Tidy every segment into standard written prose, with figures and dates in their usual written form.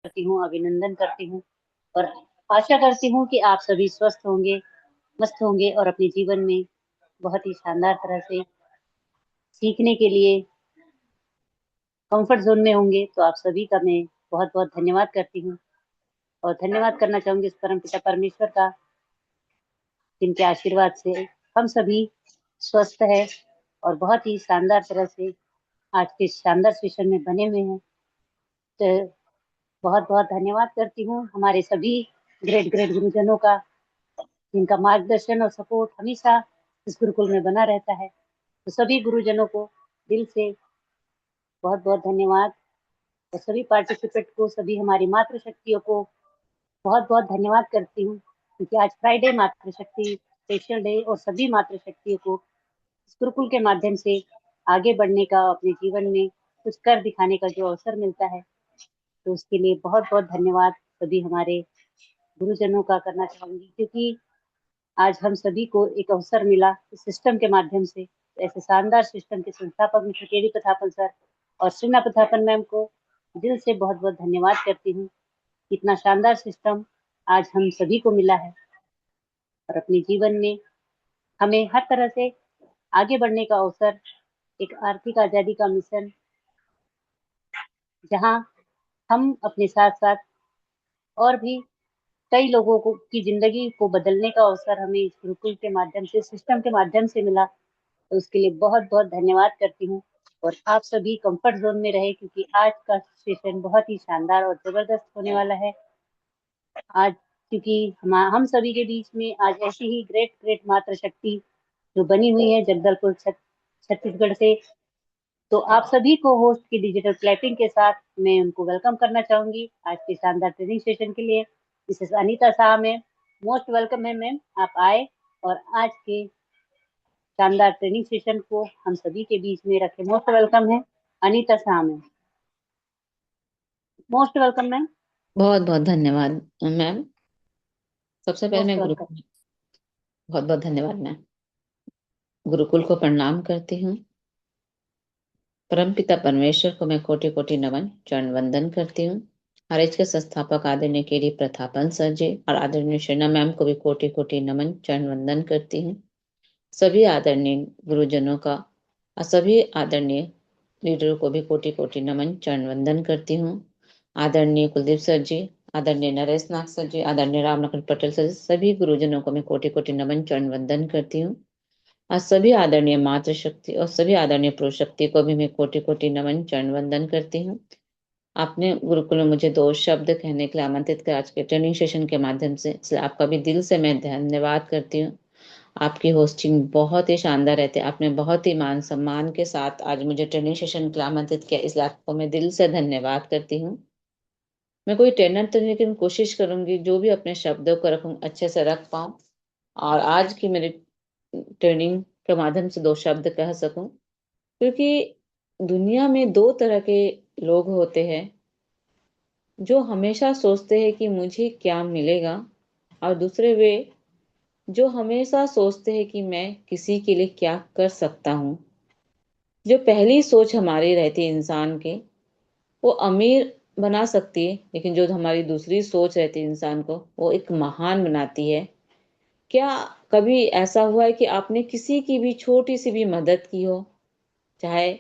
करती हूँ, अभिनंदन करती हूँ और आशा करती हूँ कि आप सभी स्वस्थ होंगे, मस्त होंगे और अपने जीवन में बहुत ही शानदार तरह से सीखने के लिए कंफर्ट जोन में होंगे। तो आप सभी का मैं बहुत-बहुत धन्यवाद करती हूँ और धन्यवाद करना चाहूँगी उस परमपिता परमेश्वर का, जिनके आशीर्वाद से हम सभी स्वस्थ हैं और बहुत ही शानदार तरह से आज के शानदार सेशन में बने हुए हैं। तो बहुत-बहुत धन्यवाद करती हूँ हमारे सभी ग्रेट ग्रेट गुरुजनों का, जिनका मार्गदर्शन और सपोर्ट हमेशा इस गुरुकुल में बना रहता है। तो सभी गुरुजनों को दिल से बहुत-बहुत धन्यवाद और सभी पार्टिसिपेंट को, सभी हमारी मातृशक्तियों को बहुत-बहुत धन्यवाद करती हूँ, क्योंकि आज फ्राइडे मातृशक्ति स्पेशल डे और सभी मातृशक्तियों को इस गुरुकुल के माध्यम से आगे बढ़ने का, अपने जीवन में कुछ कर दिखाने का जो अवसर मिलता है, तो उसके लिए बहुत-बहुत धन्यवाद सभी हमारे गुरुजनों का करना चाहूँगी, क्योंकि आज हम सभी को एक अवसर मिला इस सिस्टम के माध्यम से। ऐसे शानदार सिस्टम के संस्थापक मिस्टर के डी प्रतापन सर और श्रीना प्रतापन मैम को दिल से बहुत-बहुत धन्यवाद करती हूँ। इतना शानदार सिस्टम आज हम सभी को मिला है और अपने जीवन में हमें हर तरह से आगे बढ़ने का अवसर, एक आर्थिक आजादी का मिशन, जहाँ हम अपने साथ-साथ और भी कई लोगों को की ज़िंदगी को बदलने का अवसर हमें इस गुरुकुल के माध्यम से, सिस्टम के माध्यम से मिला। तो उसके लिए बहुत-बहुत धन्यवाद करती हूँ और आप सभी कम्फर्ट ज़ोन में रहें, क्योंकि आज का सेशन बहुत ही शानदार और ज़बरदस्त होने वाला है। आज क्योंकि हम सभी के बीच में आज ऐसी ही ग्रेट ग्रेट मातृशक्ति जो बनी हुई है जगदलपुर छत्तीसगढ़ से, तो आप सभी को होस्ट की डिजिटल क्लैपिंग के साथ मैं उनको वेलकम करना चाहूंगी आज के शानदार ट्रेनिंग सेशन के लिए। Mrs Anita Shah ma'am, most welcome है मैम, आप आए और आज के शानदार ट्रेनिंग सेशन को हम सभी के बीच में रखे। मोस्ट वेलकम है Anita Shah ma'am, most welcome ma'am. बहुत बहुत धन्यवाद मैम। सबसे पहले मोस्ट मैं वेलकम। बहुत बहुत धन्यवाद मैम। गुरुकुल को प्रणाम करती हूँ। परमपिता परमेश्वर को मैं कोटि कोटि नमन चरण वंदन करती हूँ। आरएच के संस्थापक आदरणीय के डी प्रतापन सर जी और आदरणीय शर्णा मैम को भी कोटि कोटि नमन चरण वंदन करती हूँ। सभी आदरणीय गुरुजनों का और सभी आदरणीय लीडरों को भी कोटि कोटि नमन चरण वंदन करती हूँ। आदरणीय कुलदीप सर जी, आदरणीय नरेश नाग सर जी, आदरणीय रामनकर पटेल सर, सभी गुरुजनों को मैं कोटि कोटि नमन चरण वंदन करती हूँ। आज सभी आदरणीय मातृशक्ति और सभी आदरणीय पुरुषशक्ति को भी मैं कोटि कोटि नमन चरण वंदन करती हूँ। आपने गुरुकुल में मुझे 2 शब्द कहने के लिए आमंत्रित किया आज के ट्रेनिंग सेशन के माध्यम से, इसलिए आपका भी दिल से मैं धन्यवाद करती हूँ। आपकी होस्टिंग बहुत ही शानदार रहती है। आपने बहुत ही मान सम्मान के साथ आज मुझे ट्रेनिंग सेशन के लिए आमंत्रित किया, इसलिए आपको मैं दिल से धन्यवाद करती हूँ। मैं कोई ट्रेनर तो नहीं, लेकिन कोशिश करूंगी जो भी अपने शब्दों को रखूं अच्छे से रख पाऊं और आज की मेरी ट्रेनिंग के माध्यम से 2 शब्द कह सकूं, क्योंकि दुनिया में 2 तरह के लोग होते हैं, जो हमेशा सोचते हैं कि मुझे क्या मिलेगा, और दूसरे वे जो हमेशा सोचते हैं कि मैं किसी के लिए क्या कर सकता हूँ। जो पहली सोच हमारी रहती है इंसान के, वो अमीर बना सकती है, लेकिन जो हमारी दूसरी सोच रहती है इंसान को, वो एक महान बनाती है। क्या कभी ऐसा हुआ है कि आपने किसी की भी छोटी सी भी मदद की हो, चाहे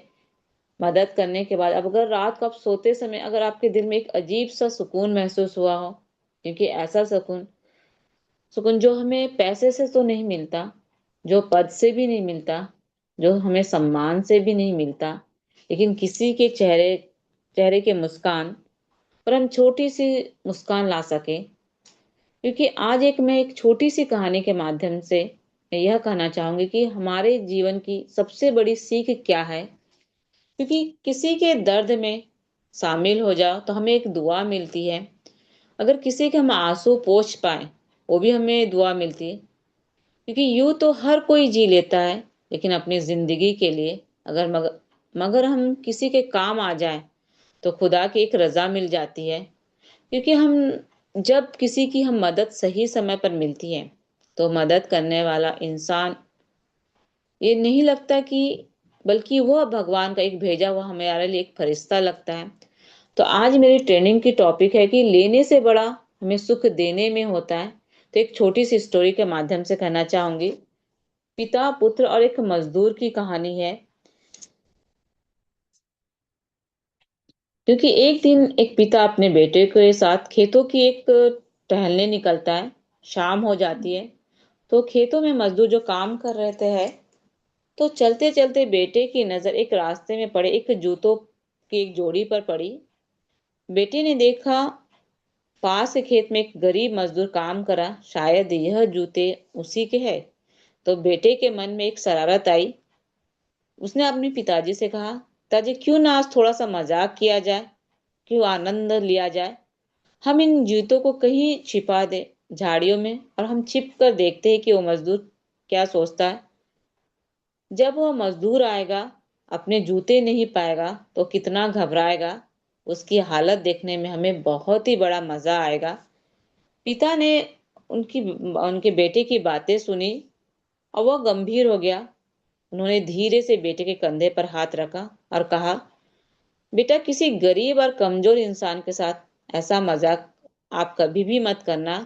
मदद करने के बाद अब अगर रात को आप सोते समय अगर आपके दिल में एक अजीब सा सुकून महसूस हुआ हो, क्योंकि ऐसा सुकून सुकून जो हमें पैसे से तो नहीं मिलता, जो पद से भी नहीं मिलता, जो हमें सम्मान से भी नहीं मिलता, लेकिन किसी के चेहरे चेहरे के मुस्कान पर हम छोटी सी मुस्कान ला सके। क्योंकि आज मैं एक छोटी सी कहानी के माध्यम से मैं यह कहना चाहूंगी कि हमारे जीवन की सबसे बड़ी सीख क्या है। क्योंकि किसी के दर्द में शामिल हो जाओ तो हमें एक दुआ मिलती है। अगर किसी के हम आंसू पोंछ पाए, वो भी हमें दुआ मिलती है। क्योंकि यूं तो हर कोई जी लेता है, लेकिन अपनी जिंदगी के लिए अगर मगर हम किसी के काम आ जाए तो खुदा की एक रजा मिल जाती है। क्योंकि जब किसी की हम मदद सही समय पर मिलती है, तो मदद करने वाला इंसान ये नहीं लगता कि, बल्कि वह भगवान का एक भेजा हुआ हमारे लिए एक फरिश्ता लगता है। तो आज मेरी ट्रेनिंग की टॉपिक है कि लेने से बड़ा हमें सुख देने में होता है। तो एक छोटी सी स्टोरी के माध्यम से कहना चाहूंगी। पिता, पुत्र और एक मजदूर की कहानी है। क्योंकि एक दिन एक पिता अपने बेटे के साथ खेतों की एक टहलने निकलता है। शाम हो जाती है तो खेतों में मजदूर जो काम कर रहे थे तो चलते चलते बेटे की नजर एक रास्ते में पड़े एक जूतों की एक जोड़ी पर पड़ी। बेटे ने देखा पास के खेत में एक गरीब मजदूर काम करा, शायद यह जूते उसी के हैं। तो बेटे के मन में एक शरारत आई। उसने अपने पिताजी से कहा, पिताजी क्यों ना आज थोड़ा सा मजाक किया जाए, क्यों आनंद लिया जाए। हम इन जूतों को कहीं छिपा दे झाड़ियों में और हम छिप कर देखते हैं कि वो मजदूर क्या सोचता है। जब वह मजदूर आएगा, अपने जूते नहीं पाएगा तो कितना घबराएगा। उसकी हालत देखने में हमें बहुत ही बड़ा मजा आएगा। पिता ने उनकी उनके बेटे की बातें सुनी और वह गंभीर हो गया। उन्होंने धीरे से बेटे के कंधे पर हाथ रखा और कहा, बेटा किसी गरीब और कमजोर इंसान के साथ ऐसा मजाक आप कभी भी मत करना।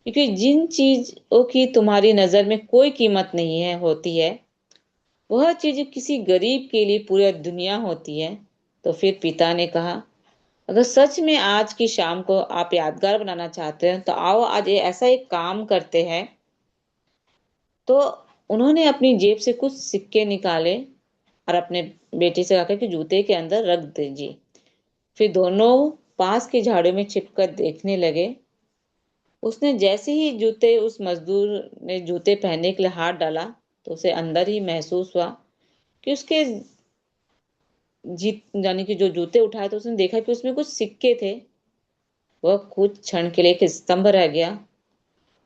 क्योंकि जिन चीजों की तुम्हारी नजर में कोई कीमत नहीं है होती है, वह चीज किसी गरीब के लिए पूरी दुनिया होती है। तो फिर पिता ने कहा, अगर सच में आज की शाम को आप यादगार बनाना चाहते हैं तो आओ आज ऐसा एक काम करते हैं। तो उन्होंने अपनी जेब से कुछ सिक्के निकाले और अपने बेटे से कहा कि जूते के अंदर रख दीजिए। फिर दोनों पास की झाड़ियों में छिपकर देखने लगे। उसने जैसे ही जूते उस मजदूर ने जूते पहनने के लिए हाथ डाला तो उसे अंदर ही महसूस हुआ कि उसके जीत यानी कि जो जूते उठाए तो उसने देखा कि उसमें कुछ सिक्के थे। वह कुछ क्षण के लिए एक स्तंभ रह गया।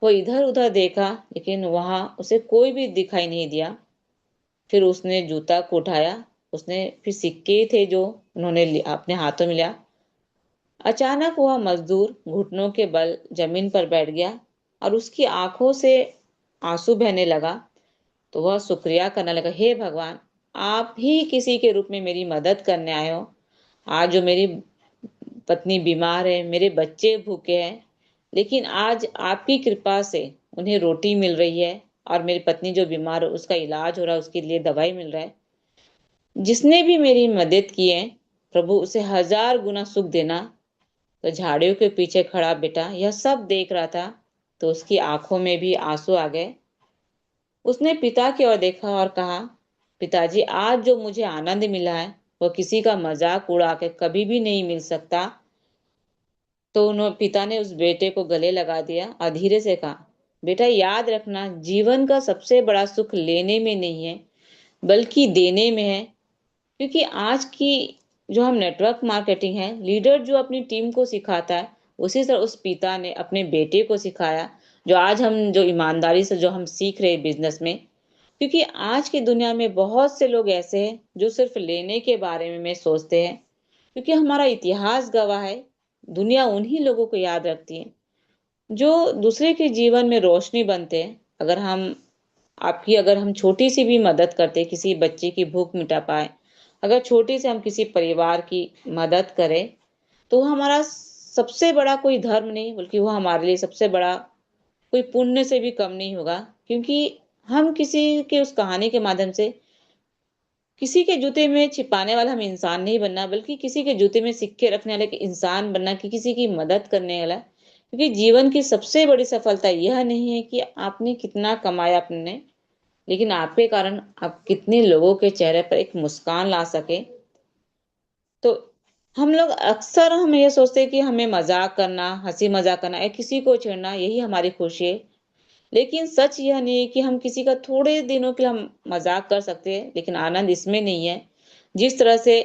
वो इधर उधर देखा लेकिन वहां उसे कोई भी दिखाई नहीं दिया। फिर उसने जूता को उठाया। उसने फिर सिक्के थे जो उन्होंने अपने हाथों में लिया। अचानक वह मजदूर घुटनों के बल जमीन पर बैठ गया और उसकी आंखों से आंसू बहने लगा। तो वह शुक्रिया करने लगा, हे भगवान, आप ही किसी के रूप में मेरी मदद करने आए हो। आज जो मेरी पत्नी बीमार है, मेरे बच्चे भूखे हैं, लेकिन आज आपकी कृपा से उन्हें रोटी मिल रही है और मेरी पत्नी जो बीमार है उसका इलाज हो रहा है, उसके लिए दवाई मिल रहा है। जिसने भी मेरी मदद की है, प्रभु उसे हजार गुना सुख देना। तो झाड़ियों के पीछे खड़ा बेटा यह सब देख रहा था। तो उसकी आंखों में भी आंसू आ गए। उसने पिता की ओर देखा और कहा, पिताजी आज जो मुझे आनंद मिला है वह किसी का मजाक उड़ा के कभी भी नहीं मिल सकता। तो उन्होंने पिता ने उस बेटे को गले लगा दिया और धीरे से कहा, बेटा याद रखना, जीवन का सबसे बड़ा सुख लेने में नहीं है बल्कि देने में है। क्योंकि आज की जो हम नेटवर्क मार्केटिंग है, लीडर जो अपनी टीम को सिखाता है उसी तरह उस पिता ने अपने बेटे को सिखाया। जो आज हम जो ईमानदारी से जो हम सीख रहे बिजनेस में। क्योंकि आज की दुनिया में बहुत से लोग ऐसे हैं जो सिर्फ लेने के बारे में सोचते हैं। क्योंकि हमारा इतिहास गवाह है, दुनिया उन्हीं लोगों को याद रखती है जो दूसरे के जीवन में रोशनी बनते हैं। अगर हम छोटी सी भी मदद करते, किसी बच्चे की भूख मिटा पाए, अगर छोटी से हम किसी परिवार की मदद करें, तो वो हमारा सबसे बड़ा कोई धर्म नहीं बल्कि वो हमारे लिए सबसे बड़ा कोई पुण्य से भी कम नहीं होगा। क्योंकि हम किसी के उस कहानी के माध्यम से किसी के जूते में छिपाने वाला हम इंसान नहीं बनना, बल्कि किसी के जूते में सिक्के रखने वाले के इंसान बनना, कि किसी की मदद करने वाला। क्योंकि जीवन की सबसे बड़ी सफलता यह नहीं है कि आपने कितना कमाया अपने, लेकिन आपके कारण आप कितने लोगों के चेहरे पर एक मुस्कान ला सके। तो हम लोग अक्सर हम ये सोचते हैं कि हमें मजाक करना, हंसी मजाक करना या किसी को छेड़ना यही हमारी खुशी है। लेकिन सच यह नहीं है कि हम किसी का थोड़े दिनों के लिए हम मजाक कर सकते हैं, लेकिन आनंद इसमें नहीं है। जिस तरह से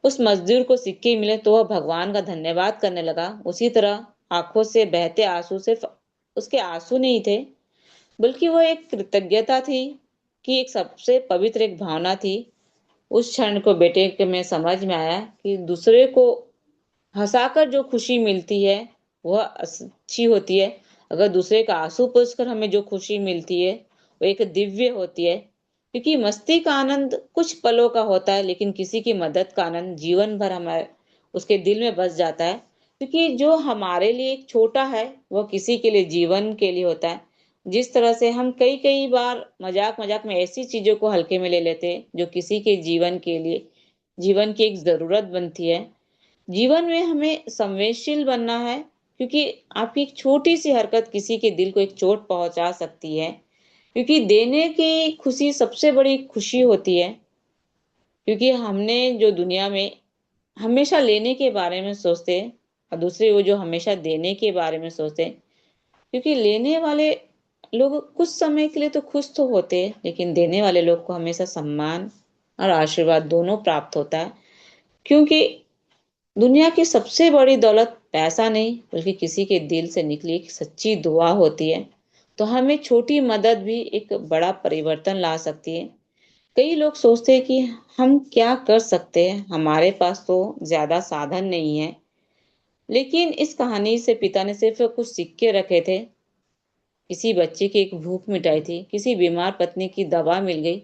उस मजदूर को सिक्के मिले तो वह भगवान का धन्यवाद करने लगा, उसी तरह आंखों से बहते आंसू सिर्फ उसके आंसू नहीं थे, बल्कि वह एक कृतज्ञता थी, कि एक सबसे पवित्र एक भावना थी। उस क्षण को बेटे के में समझ में आया कि दूसरे को हंसाकर जो खुशी मिलती है वह अच्छी होती है। अगर दूसरे का आंसू पोंछकर हमें जो खुशी मिलती है वो एक दिव्य होती है। क्योंकि मस्ती का आनंद कुछ पलों का होता है, लेकिन किसी की मदद का आनंद जीवन भर हमारे उसके दिल में बस जाता है, क्योंकि जो हमारे लिए एक छोटा है वो किसी के लिए जीवन के लिए होता है। जिस तरह से हम कई कई बार मजाक मजाक में ऐसी चीजों को हल्के में ले लेते हैं जो किसी के जीवन के लिए जीवन की एक जरूरत बनती है। जीवन में हमें संवेदनशील बनना है, क्योंकि आपकी एक छोटी सी हरकत किसी के दिल को एक चोट पहुंचा सकती है। क्योंकि देने की खुशी सबसे बड़ी खुशी होती है, क्योंकि हमने जो दुनिया में हमेशा लेने के बारे में सोचते हैं और दूसरे वो जो हमेशा देने के बारे में सोचते हैं। क्योंकि लेने वाले लोग कुछ समय के लिए तो खुश तो होते हैं, लेकिन देने वाले लोग को हमेशा सम्मान और आशीर्वाद दोनों प्राप्त होता है। क्योंकि दुनिया की सबसे बड़ी दौलत पैसा नहीं, बल्कि किसी के दिल से निकली एक सच्ची दुआ होती है। तो हमें छोटी मदद भी एक बड़ा परिवर्तन ला सकती है। कई लोग सोचते हैं कि हम क्या कर सकते हैं, हमारे पास तो ज्यादा साधन नहीं है। लेकिन इस कहानी से पिता ने सिर्फ कुछ सिक्के रखे थे। किसी बच्चे की एक भूख मिटाई थी, किसी बीमार पत्नी की दवा मिल गई,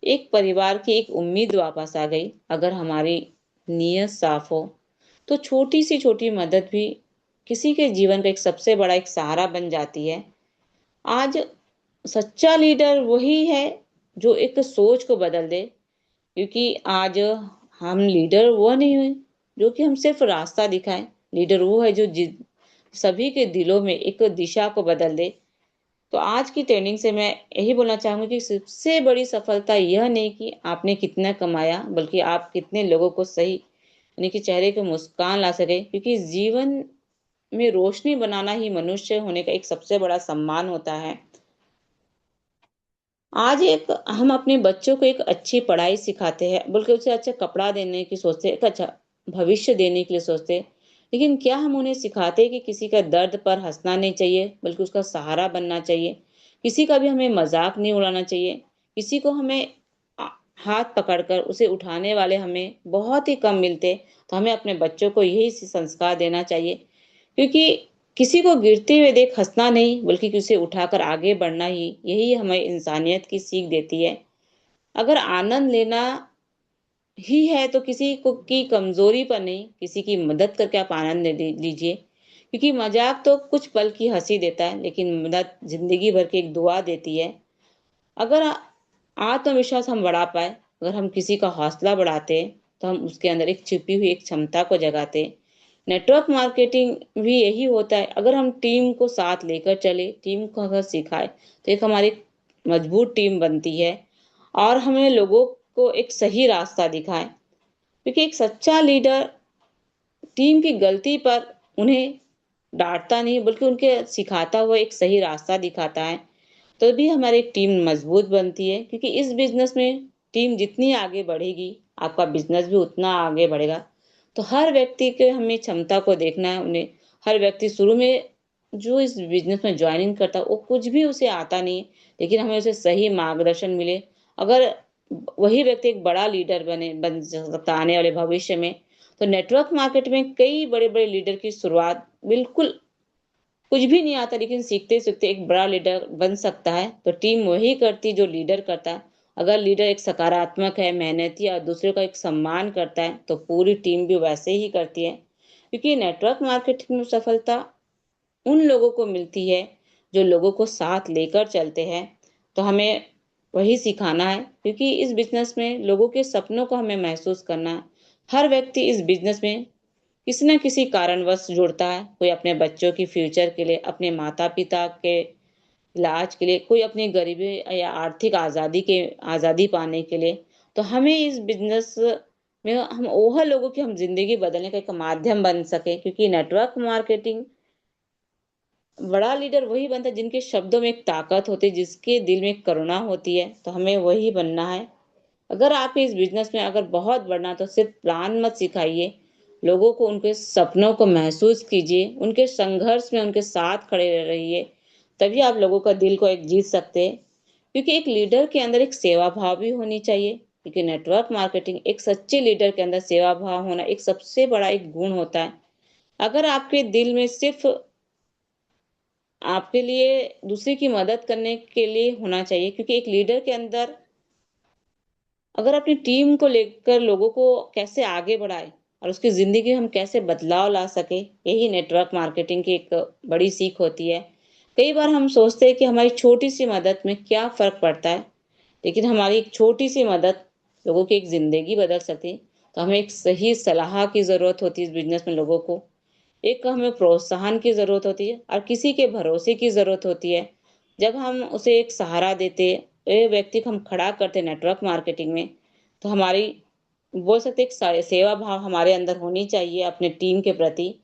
एक परिवार की एक उम्मीद वापस आ गई। अगर हमारी नीयत साफ हो तो छोटी सी छोटी मदद भी किसी के जीवन का एक सबसे बड़ा एक सहारा बन जाती है। आज सच्चा लीडर वही है जो एक सोच को बदल दे। क्योंकि आज हम लीडर वो नहीं हुए जो कि हम सिर्फ रास्ता दिखाएं। लीडर वो है जो सभी के दिलों में एक दिशा को बदल दे। तो आज की ट्रेनिंग से मैं यही बोलना चाहूंगी कि सबसे बड़ी सफलता यह नहीं कि आपने कितना कमाया, बल्कि आप कितने लोगों को सही यानी कि चेहरे पे मुस्कान ला सके। क्योंकि जीवन में रोशनी बनाना ही मनुष्य होने का एक सबसे बड़ा सम्मान होता है। आज एक हम अपने बच्चों को एक अच्छी पढ़ाई सिखाते हैं, बल्कि उसे अच्छा कपड़ा देने की सोचते हैं, एक अच्छा भविष्य देने के लिए सोचते हैं। लेकिन क्या हम उन्हें सिखाते हैं कि किसी का दर्द पर हंसना नहीं चाहिए, बल्कि उसका सहारा बनना चाहिए। किसी का भी हमें मजाक नहीं उड़ाना चाहिए। किसी को हमें आ- हाथ पकड़कर उसे उठाने वाले हमें बहुत ही कम मिलते। तो हमें अपने बच्चों को यही संस्कार देना चाहिए। क्योंकि किसी को गिरते हुए देख हंसना नहीं, बल्कि उसे उठाकर आगे बढ़ना ही यही हमें इंसानियत की सीख देती है। अगर आनंद लेना ही है तो किसी को की कमजोरी पर नहीं, किसी की मदद करके आप आनंद लीजिए। क्योंकि मजाक तो कुछ पल की हंसी देता है, लेकिन मदद जिंदगी भर की एक दुआ देती है। अगर आत्मविश्वास हम बढ़ा पाए, अगर हम किसी का हौसला बढ़ाते हैं, तो हम उसके अंदर एक छिपी हुई एक क्षमता को जगाते हैं। नेटवर्क मार्केटिंग भी यही होता है। अगर हम टीम को साथ लेकर चले, टीम को अगर सिखाए, तो एक हमारी मजबूत टीम बनती है और हमें लोगों को एक सही रास्ता दिखाए। क्योंकि एक सच्चा लीडर टीम की गलती पर उन्हें डांटता नहीं, बल्कि उनके सिखाता हुआ एक सही रास्ता दिखाता है। तो भी हमारी टीम मजबूत बनती है। क्योंकि इस बिजनेस में टीम जितनी आगे बढ़ेगी, आपका बिजनेस भी उतना आगे बढ़ेगा। तो हर व्यक्ति के हमें क्षमता को देखना है। उन्हें हर व्यक्ति शुरू में जो इस बिजनेस में ज्वाइनिंग करता है वो कुछ भी उसे आता नहीं, लेकिन हमें उसे सही मार्गदर्शन मिले। अगर वही व्यक्ति एक बड़ा लीडर बन सकता आने वाले भविष्य में। तो नेटवर्क मार्केट में कई बड़े बड़े लीडर की शुरुआत बिल्कुल कुछ भी नहीं आता, लेकिन सीखते सीखते एक बड़ा लीडर बन सकता है। तो टीम वही करती जो लीडर करता है। अगर लीडर एक सकारात्मक है, मेहनती और दूसरे का एक सम्मान करता है, तो पूरी टीम भी वैसे ही करती है। क्योंकि नेटवर्क मार्केटिंग में सफलता उन लोगों को मिलती है जो लोगों को साथ लेकर चलते हैं। तो हमें वही सिखाना है। क्योंकि इस बिजनेस में लोगों के सपनों को हमें महसूस करना है। हर व्यक्ति इस बिजनेस में किसी न किसी कारणवश जुड़ता है। कोई अपने बच्चों की फ्यूचर के लिए, अपने माता पिता के इलाज के लिए, कोई अपनी गरीबी या आर्थिक आज़ादी पाने के लिए। तो हमें इस बिजनेस में हम वह लोगों की हम जिंदगी बदलने का एक माध्यम बन सके। क्योंकि नेटवर्क मार्केटिंग बड़ा लीडर वही बनता है जिनके शब्दों में एक ताकत होती है, जिसके दिल में करुणा होती है। तो हमें वही बनना है। अगर आप इस बिजनेस में अगर बहुत बढ़ना, तो सिर्फ प्लान मत सिखाइए, लोगों को उनके सपनों को महसूस कीजिए, उनके संघर्ष में उनके साथ खड़े रहिए। तभी आप लोगों का दिल को एक जीत सकते हैं। क्योंकि एक लीडर के अंदर एक सेवा भाव भी होनी चाहिए। क्योंकि नेटवर्क मार्केटिंग एक सच्चे लीडर के अंदर सेवा भाव होना एक सबसे बड़ा एक गुण होता है। अगर आपके दिल में सिर्फ आपके लिए दूसरे की मदद करने के लिए होना चाहिए। क्योंकि एक लीडर के अंदर अगर अपनी टीम को लेकर लोगों को कैसे आगे बढ़ाए, और उसकी ज़िंदगी हम कैसे बदलाव ला सके, यही नेटवर्क मार्केटिंग की एक बड़ी सीख होती है। कई बार हम सोचते हैं कि हमारी छोटी-सी मदद में क्या फ़र्क पड़ता है, लेकिन हमारी एक छोटी-सी मदद लोगों की एक ज़िंदगी बदल सकती है। तो हमें एक सही सलाह की ज़रूरत होती है इस बिज़नेस में लोगों को। एक हमें प्रोत्साहन की ज़रूरत होती है और किसी के भरोसे की ज़रूरत होती है। जब हम उसे एक सहारा देते, ए व्यक्ति को हम खड़ा करते नेटवर्क मार्केटिंग में, तो हमारी बोल सकते हैं एक सेवा भाव हमारे अंदर होनी चाहिए अपने टीम के प्रति।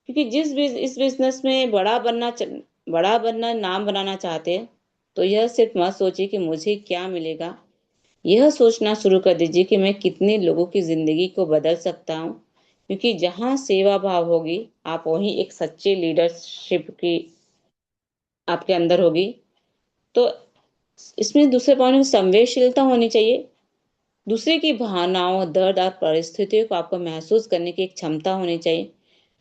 क्योंकि इस बिज़नेस में बड़ा बनना, नाम बनाना चाहते हैं, तो यह सिर्फ़ मत सोचिए कि मुझे क्या मिलेगा। यह सोचना शुरू कर दीजिए कि मैं कितने लोगों की ज़िंदगी को बदल सकता हूँ। क्योंकि जहाँ सेवा भाव होगी, आप वहीं एक सच्चे लीडरशिप की आपके अंदर होगी। तो इसमें दूसरे पॉइंट में संवेदनशीलता होनी चाहिए। दूसरे की भावनाओं, दर्द और परिस्थितियों को आपको महसूस करने की एक क्षमता होनी चाहिए।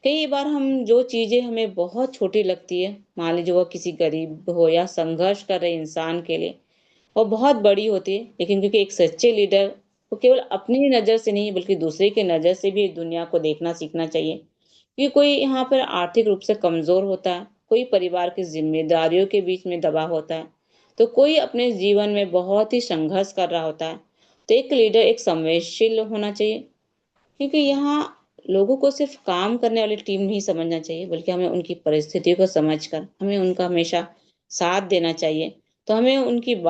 कई बार हम जो चीज़ें हमें बहुत छोटी लगती है, मान लीजिए वो किसी गरीब हो या संघर्ष कर रहे इंसान के लिए, वो बहुत बड़ी होती है। लेकिन क्योंकि एक सच्चे लीडर को केवल अपनी नज़र से नहीं बल्कि दूसरे की नज़र से भी दुनिया को देखना सीखना चाहिए। क्योंकि कोई यहाँ पर आर्थिक रूप से कमज़ोर होता है, कोई परिवार की ज़िम्मेदारियों के बीच में दबा होता है, तो कोई अपने जीवन में बहुत ही संघर्ष कर रहा होता है। तो एक लीडर एक संवेदनशील होना चाहिए, क्योंकि यहाँ लोगों को सिर्फ काम करने वाली टीम नहीं समझना चाहिए, बल्कि हमें उनकी परिस्थितियों को समझकर हमें उनका हमेशा साथ देना चाहिए। तो हमें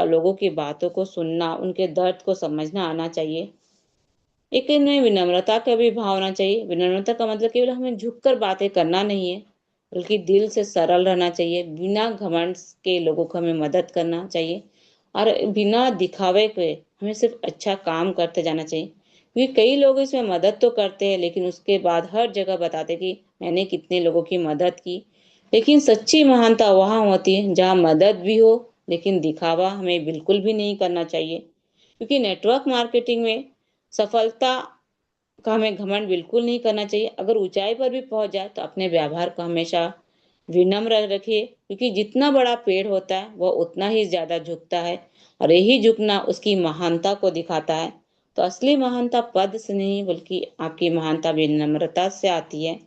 लोगों की बातों को सुनना, उनके दर्द को समझना आना चाहिए। एक इनमें विनम्रता का भी भाव होना चाहिए। विनम्रता का मतलब केवल हमें झुककर बातें करना नहीं है, बल्कि दिल से सरल रहना चाहिए। बिना घमंड के लोगों को हमें मदद करना चाहिए और बिना दिखावे के हमें सिर्फ अच्छा काम करते जाना चाहिए। क्योंकि कई लोग इसमें मदद तो करते हैं, लेकिन उसके बाद हर जगह बताते कि मैंने कितने लोगों की मदद की। लेकिन सच्ची महानता वहाँ होती है जहाँ मदद भी हो, लेकिन दिखावा हमें बिल्कुल भी नहीं करना चाहिए। क्योंकि नेटवर्क मार्केटिंग में सफलता का हमें घमंड बिल्कुल नहीं करना चाहिए। अगर ऊंचाई पर भी पहुंच जाए तो अपने व्यवहार को हमेशा विनम्र रखिए, क्योंकि जितना बड़ा पेड़ होता है वह उतना ही ज्यादा झुकता है, और यही झुकना उसकी महानता को दिखाता है। तो असली महानता पद से नहीं बल्कि आपकी महानता विनम्रता से आती है।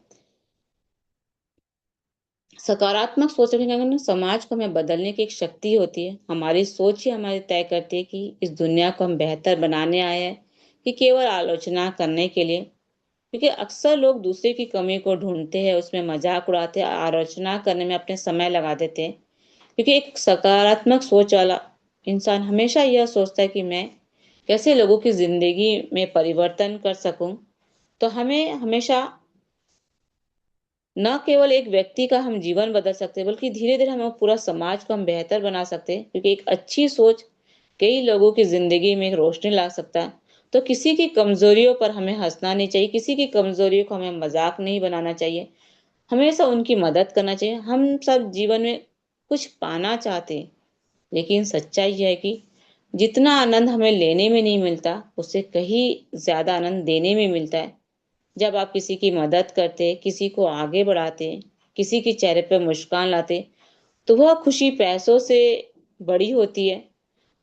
सकारात्मक सोच रखने का ना समाज को हमें बदलने की एक शक्ति होती है। हमारी सोच ही हमारी तय करती है कि इस दुनिया को हम बेहतर बनाने आए हैं कि केवल आलोचना करने के लिए। क्योंकि अक्सर लोग दूसरे की कमी को ढूंढते हैं, उसमें मजाक उड़ाते हैं, आलोचना करने में अपने समय लगा देते हैं। क्योंकि एक सकारात्मक सोच वाला इंसान हमेशा यह सोचता है कि मैं कैसे लोगों की जिंदगी में परिवर्तन कर सकूं। तो हमें हमेशा न केवल एक व्यक्ति का हम जीवन बदल सकते हैं, बल्कि धीरे धीरे हम पूरा समाज को हम बेहतर बना सकते हैं। क्योंकि एक अच्छी सोच कई लोगों की जिंदगी में एक रोशनी ला सकता है। तो किसी की कमजोरियों पर हमें हंसना नहीं चाहिए, किसी की कमजोरियों को हमें मजाक नहीं बनाना चाहिए, हमेशा उनकी मदद करना चाहिए। हम सब जीवन में कुछ पाना चाहते हैं, लेकिन सच्चाई यह है कि जितना आनंद हमें लेने में नहीं मिलता, उससे कहीं ज्यादा आनंद देने में मिलता है। जब आप किसी की मदद करते, किसी को आगे बढ़ाते, किसी के चेहरे पर मुस्कान लाते, तो वह खुशी पैसों से बड़ी होती है।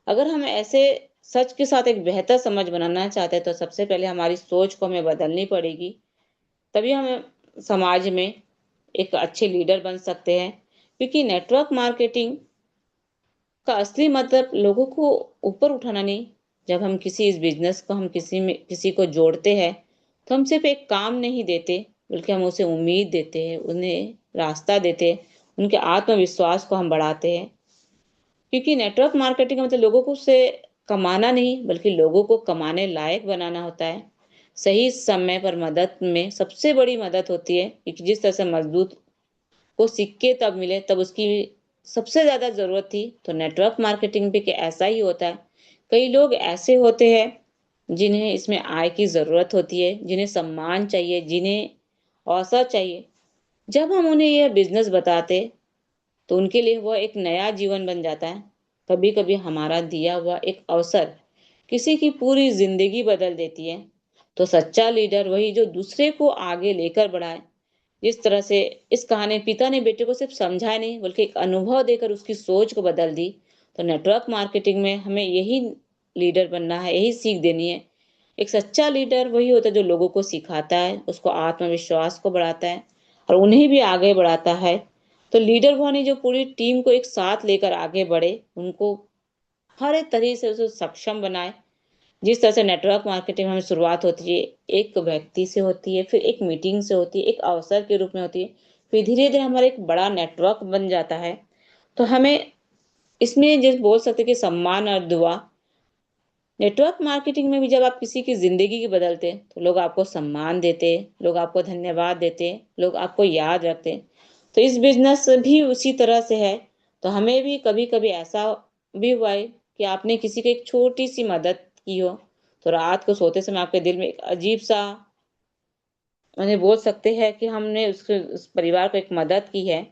अगर हम ऐसे सच के साथ एक बेहतर समझ बनाना चाहते हैं, तो सबसे पहले हमारी सोच को हमें बदलनी पड़ेगी। तभी हम समाज में एक अच्छे लीडर बन सकते हैं। क्योंकि नेटवर्क मार्केटिंग का असली मतलब लोगों को ऊपर उठाना नहीं। जब हम किसी इस बिजनेस को हम किसी को जोड़ते हैं, तो हम सिर्फ एक काम नहीं देते, बल्कि हम उसे उम्मीद देते हैं, उन्हें रास्ता देते हैं, उनके आत्मविश्वास को हम बढ़ाते हैं। क्योंकि नेटवर्क मार्केटिंग का मतलब लोगों को से कमाना नहीं, बल्कि लोगों को कमाने लायक बनाना होता है। सही समय पर मदद में सबसे बड़ी मदद होती है कि जिस तरह से मजदूर को सिक्के तब मिले तब उसकी सबसे ज्यादा जरूरत थी, तो नेटवर्क मार्केटिंग भी कि ऐसा ही होता है। कई लोग ऐसे होते हैं जिन्हें इसमें आय की जरूरत होती है, जिन्हें सम्मान चाहिए, जिन्हें अवसर चाहिए। जब हम उन्हें यह बिजनेस बताते, तो उनके लिए वह एक नया जीवन बन जाता है। कभी कभी हमारा दिया हुआ एक अवसर किसी की पूरी जिंदगी बदल देती है। तो सच्चा लीडर वही जो दूसरे को आगे लेकर बढ़ाए। जिस तरह से इस कहानी पिता ने बेटे को सिर्फ समझाया नहीं, बल्कि एक अनुभव देकर उसकी सोच को बदल दी। तो नेटवर्क मार्केटिंग में हमें यही लीडर बनना है, यही सीख देनी है। एक सच्चा लीडर वही होता है जो लोगों को सिखाता है, उसको आत्मविश्वास को बढ़ाता है और उन्हें भी आगे बढ़ाता है। तो लीडर वो नहीं जो पूरी टीम को एक साथ लेकर आगे बढ़े, उनको हर एक तरीके से उसे सक्षम बनाए। जिस तरह से नेटवर्क मार्केटिंग में हमें शुरुआत होती है, एक व्यक्ति से होती है, फिर एक मीटिंग से होती है, एक अवसर के रूप में होती है, फिर धीरे-धीरे हमारा एक बड़ा नेटवर्क बन जाता है। तो हमें इसमें जैसे बोल सकते हैं कि सम्मान और दुआ, नेटवर्क मार्केटिंग में भी जब आप किसी की ज़िंदगी की बदलते हैं, तो लोग आपको सम्मान देते हैं, लोग आपको धन्यवाद देते हैं, लोग आपको याद रखते हैं। तो इस बिज़नेस भी उसी तरह से है। तो हमें भी कभी-कभी ऐसा भी हुआ है कि आपने किसी की एक छोटी-सी मदद की हो, तो रात को सोते समय आपके दिल में एक अजीब-सा माने बोल सकते हैं कि हमने उसके उस परिवार को एक मदद की है।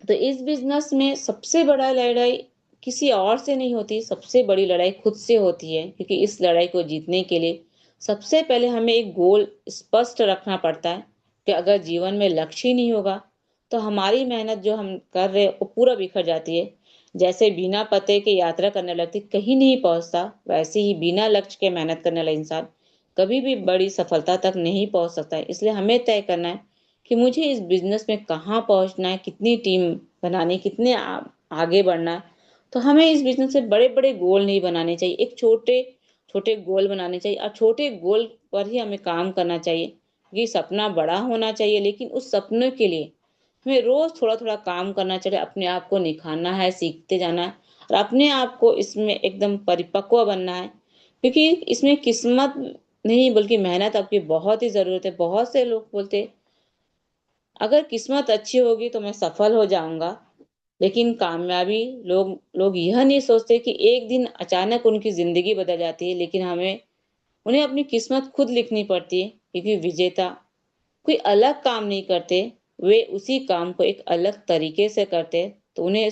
तो इस बिज़नेस में सबसे बड़ा लड़ाई किसी और से नहीं होती, सबसे बड़ी लड़ाई खुद से होती है, क्योंकि इस लड़ाई को जीतने के लिए सबसे पहले हमें एक गोल स्पष्ट रखना पड़ता है कि अगर जीवन में लक्ष्य ही नहीं होगा, तो हमारी मेहनत जो हम कर रहे हैं, वो पूरा बिखर जाती है। जैसे बिना पते के यात्रा करने लगती कहीं नहीं पहुँचता, वैसे ही बिना लक्ष्य के मेहनत करने वाला इंसान कभी भी बड़ी सफलता तक नहीं पहुँच सकता है। इसलिए हमें तय करना है कि मुझे इस बिज़नेस में कहाँ पहुँचना है, कितनी टीम बनानी, कितने आगे बढ़ना है। तो हमें इस बिज़नेस से बड़े-बड़े गोल नहीं बनाने चाहिए, एक छोटे-छोटे गोल बनाने चाहिए और छोटे गोल पर ही हमें काम करना चाहिए। ये सपना बड़ा होना चाहिए, लेकिन उस सपने के लिए हमें रोज़ थोड़ा-थोड़ा काम करना चाहिए, अपने आप को निखारना है, सीखते जाना है और अपने आप को इसमें एकदम परिपक्व बनना है। क्योंकि इसमें किस्मत नहीं बल्कि मेहनत आपकी बहुत ही ज़रूरत है। बहुत से लोग बोलते अगर किस्मत अच्छी होगी तो मैं सफल हो जाऊँगा, लेकिन कामयाबी लोग लोग यह नहीं सोचते कि एक दिन अचानक उनकी ज़िंदगी बदल जाती है, लेकिन उन्हें अपनी किस्मत खुद लिखनी पड़ती है, क्योंकि विजेता कोई अलग काम नहीं करते, वे उसी काम को एक अलग तरीके से करते हैं, तो उन्हें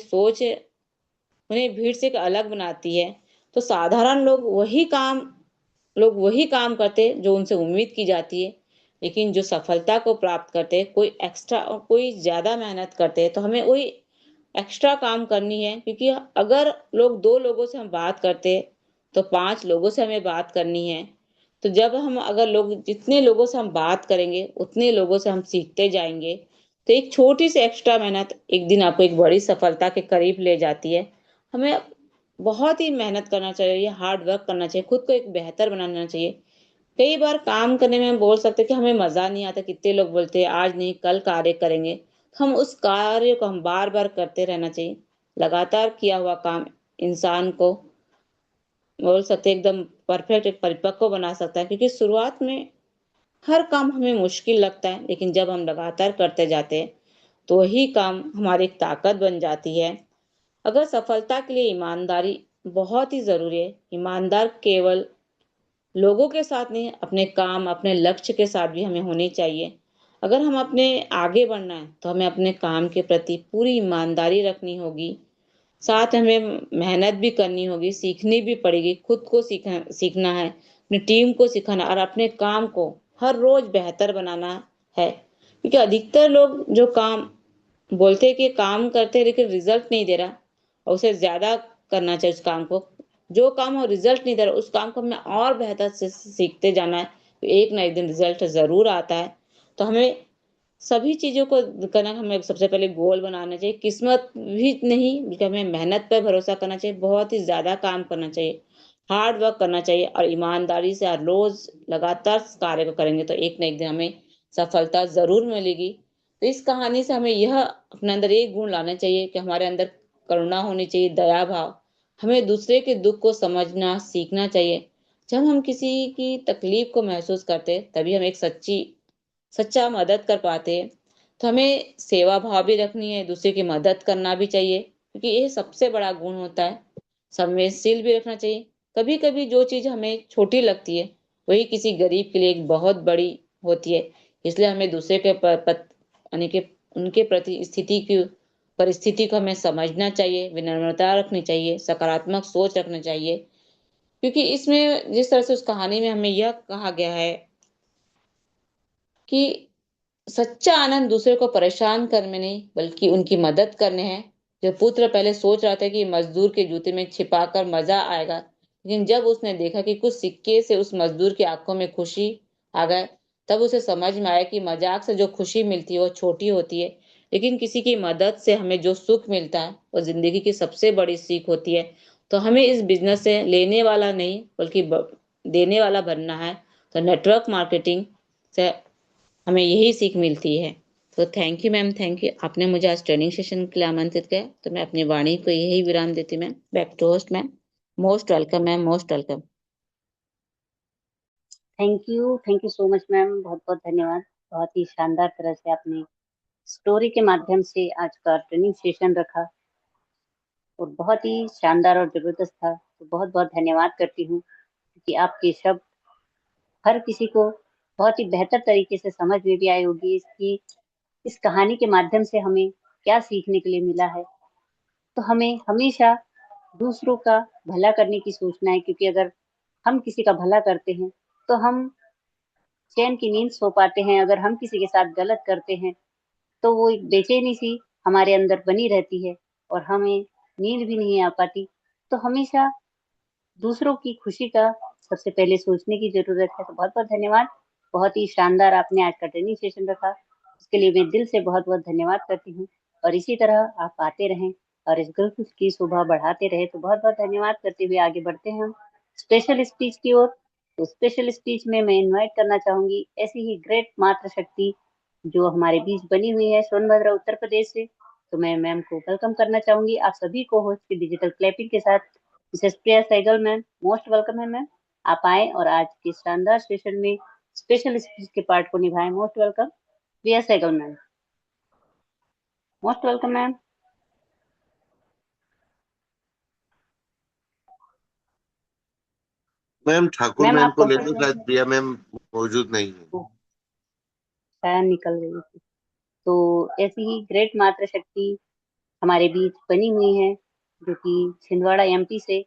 भीड़ से एक अलग बनाती है। तो साधारण लोग वही काम करते हैं जो उनसे उम्मीद की जाती है, लेकिन जो सफलता को प्राप्त करते हैं, कोई एक्स्ट्रा और कोई ज़्यादा मेहनत करते हैं, तो हमें वही एक्स्ट्रा काम करनी है, क्योंकि अगर 2 लोगों से हम बात करते हैं, तो 5 लोगों से हमें बात करनी है। तो जब हम अगर लोग जितने लोगों से हम बात करेंगे, उतने लोगों से हम सीखते जाएँगे। तो एक छोटी-सी एक्स्ट्रा मेहनत एक दिन आपको एक बड़ी सफलता के करीब ले जाती है। हमें बहुत ही मेहनत करना चाहिए, हार्ड वर्क करना चाहिए, खुद को एक बेहतर बनाना चाहिए। कई बार काम करने में हम बोल सकते हैं कि हमें मज़ा नहीं आता, कितने लोग बोलते हैं आज नहीं कल कार्य करेंगे। हम उस कार्य को हम बार-बार करते रहना चाहिए। लगातार किया हुआ काम इंसान को बोल सकते हैं एकदम परफेक्ट एक परिपक्व बना सकता है, क्योंकि शुरुआत में हर काम हमें मुश्किल लगता है, लेकिन जब हम लगातार करते जाते हैं, तो वही काम हमारी एक ताकत बन जाती है। अगर सफलता के लिए ईमानदारी बहुत ही ज़रूरी है। ईमानदार केवल लोगों के साथ नहीं, अपने काम, अपने लक्ष्य के साथ भी हमें होनी चाहिए। अगर हम अपने आगे बढ़ना है, तो हमें अपने काम के प्रति पूरी ईमानदारी रखनी होगी। साथ हमें मेहनत भी करनी होगी, सीखनी भी पड़ेगी, खुद को सीखना है, अपनी टीम को सिखाना और अपने काम को हर रोज़ बेहतर बनाना है। क्योंकि अधिकतर लोग जो काम बोलते हैं कि काम करते हैं लेकिन रिज़ल्ट नहीं दे रहा और उसे ज़्यादा करना चाहिए उस काम को। जो काम और रिज़ल्ट नहीं दे रहा, उस काम को हमें और बेहतर से सीखते जाना है। एक ना एक दिन रिज़ल्ट ज़रूर आता है। तो हमें सभी चीज़ों को करना हमें सबसे पहले गोल बनाना चाहिए। किस्मत भी नहीं बल्कि हमें मेहनत पे भरोसा करना चाहिए, बहुत ही ज़्यादा काम करना चाहिए, हार्ड वर्क करना चाहिए और ईमानदारी से हर रोज़ लगातार इस कार्य को करेंगे तो एक ना एक दिन हमें सफलता ज़रूर मिलेगी। तो इस कहानी से हमें यह अपने अंदर एक गुण लाना चाहिए कि हमारे अंदर करुणा होनी चाहिए, दया भाव। हमें दूसरे के दुःख को समझना सीखना चाहिए। जब हम किसी की तकलीफ को महसूस करते हैं, तभी हम एक सच्चा मदद कर पाते हैं। तो हमें सेवा भाव भी रखनी है, दूसरे की मदद करना भी चाहिए, क्योंकि ये सबसे बड़ा गुण होता है। संवेदनशील भी रखना चाहिए। कभी-कभी जो चीज़ हमें छोटी लगती है, वही किसी गरीब के लिए एक बहुत बड़ी होती है। इसलिए हमें दूसरे के प पत यानी कि उनके प्रति परिस्थिति को हमें समझना चाहिए, विनम्रता रखनी चाहिए, सकारात्मक सोच रखनी चाहिए। क्योंकि इसमें जिस तरह से उस कहानी में हमें यह कहा गया है कि सच्चा आनंद दूसरे को परेशान करने में नहीं बल्कि उनकी मदद करने हैं। जो पुत्र पहले सोच रहा था कि मजदूर के जूते में छिपाकर मजा आएगा, लेकिन जब उसने देखा कि कुछ सिक्के से उस मजदूर की आंखों में खुशी आ गए, तब उसे समझ में आया कि मजाक से जो खुशी मिलती है वो छोटी होती है, लेकिन किसी की मदद से हमें जो सुख मिलता है वो जिंदगी की सबसे बड़ी सीख होती है। तो हमें इस बिजनेस से लेने वाला नहीं बल्कि देने वाला बनना है। तो नेटवर्क मार्केटिंग से हमें यही सीख मिलती है। तो thank you ma'am, thank you, आपने मुझे आज ट्रेनिंग सेशन के लिए आमंत्रित किया। तो मैं अपनी वाणी को यही विराम देती ma'am. Back to host ma'am. Most welcome ma'am, most welcome. Thank you so much ma'am, बहुत बहुत धन्यवाद। बहुत ही शानदार तरह से आपने स्टोरी के माध्यम से आज का ट्रेनिंग सेशन रखा और बहुत ही शानदार और जबरदस्त था। तो बहुत बहुत धन्यवाद करती हूँ कि आपके शब्द हर किसी को बहुत ही बेहतर तरीके से समझ में भी आई होगी। इस कहानी के माध्यम से हमें क्या सीखने के लिए मिला है। तो हमें हमेशा दूसरों का भला करने की सोचना है, क्योंकि अगर हम किसी का भला करते हैं तो हम चैन की नींद सो पाते हैं। अगर हम किसी के साथ गलत करते हैं तो वो एक बेचैनी सी हमारे अंदर बनी रहती है और हमें नींद भी नहीं आ पाती। तो हमेशा दूसरों की खुशी का सबसे पहले सोचने की जरूरत है। तो बहुत बहुत धन्यवाद। बहुत ही शानदार आपने आज का ट्रेनिंग सेशन रखा, उसके लिए मैं दिल से बहुत बहुत धन्यवाद करती हूँ। और इसी तरह आप आते रहें और इस ग्रुप की शोभा बढ़ाते रहे। तो बहुत बहुत धन्यवाद करते हुए आगे बढ़ते हैं हम स्पेशल स्पीच की ओर। तो स्पेशल स्पीच में मैं इनवाइट करना चाहूंगी ऐसी ही ग्रेट मातृ शक्ति जो हमारे बीच बनी हुई है सोनभद्र उत्तर प्रदेश से। तो मैं मैम को वेलकम करना चाहूंगी आप सभी को होस्ट की डिजिटल क्लैपिंग के साथ। मिसेस प्रिया सहगल मैम, मोस्ट वेलकम है मैम। आप आए और आज के शानदार सेशन में स्पेशल स्पीच के पार्ट को निभाएं। Most welcome Priya Sehgal ma'am, most welcome ma'am. Ma'am Thakur ma'am ma'am आप को ले लो, कंफर्ट शायद प्रिया मैम मौजूद नहीं है। शायद निकल गई थी। तो ऐसी ही ग्रेट मातृ शक्ति हमारे बीच बनी हुई है जो कि छिंदवाड़ा एमपी से।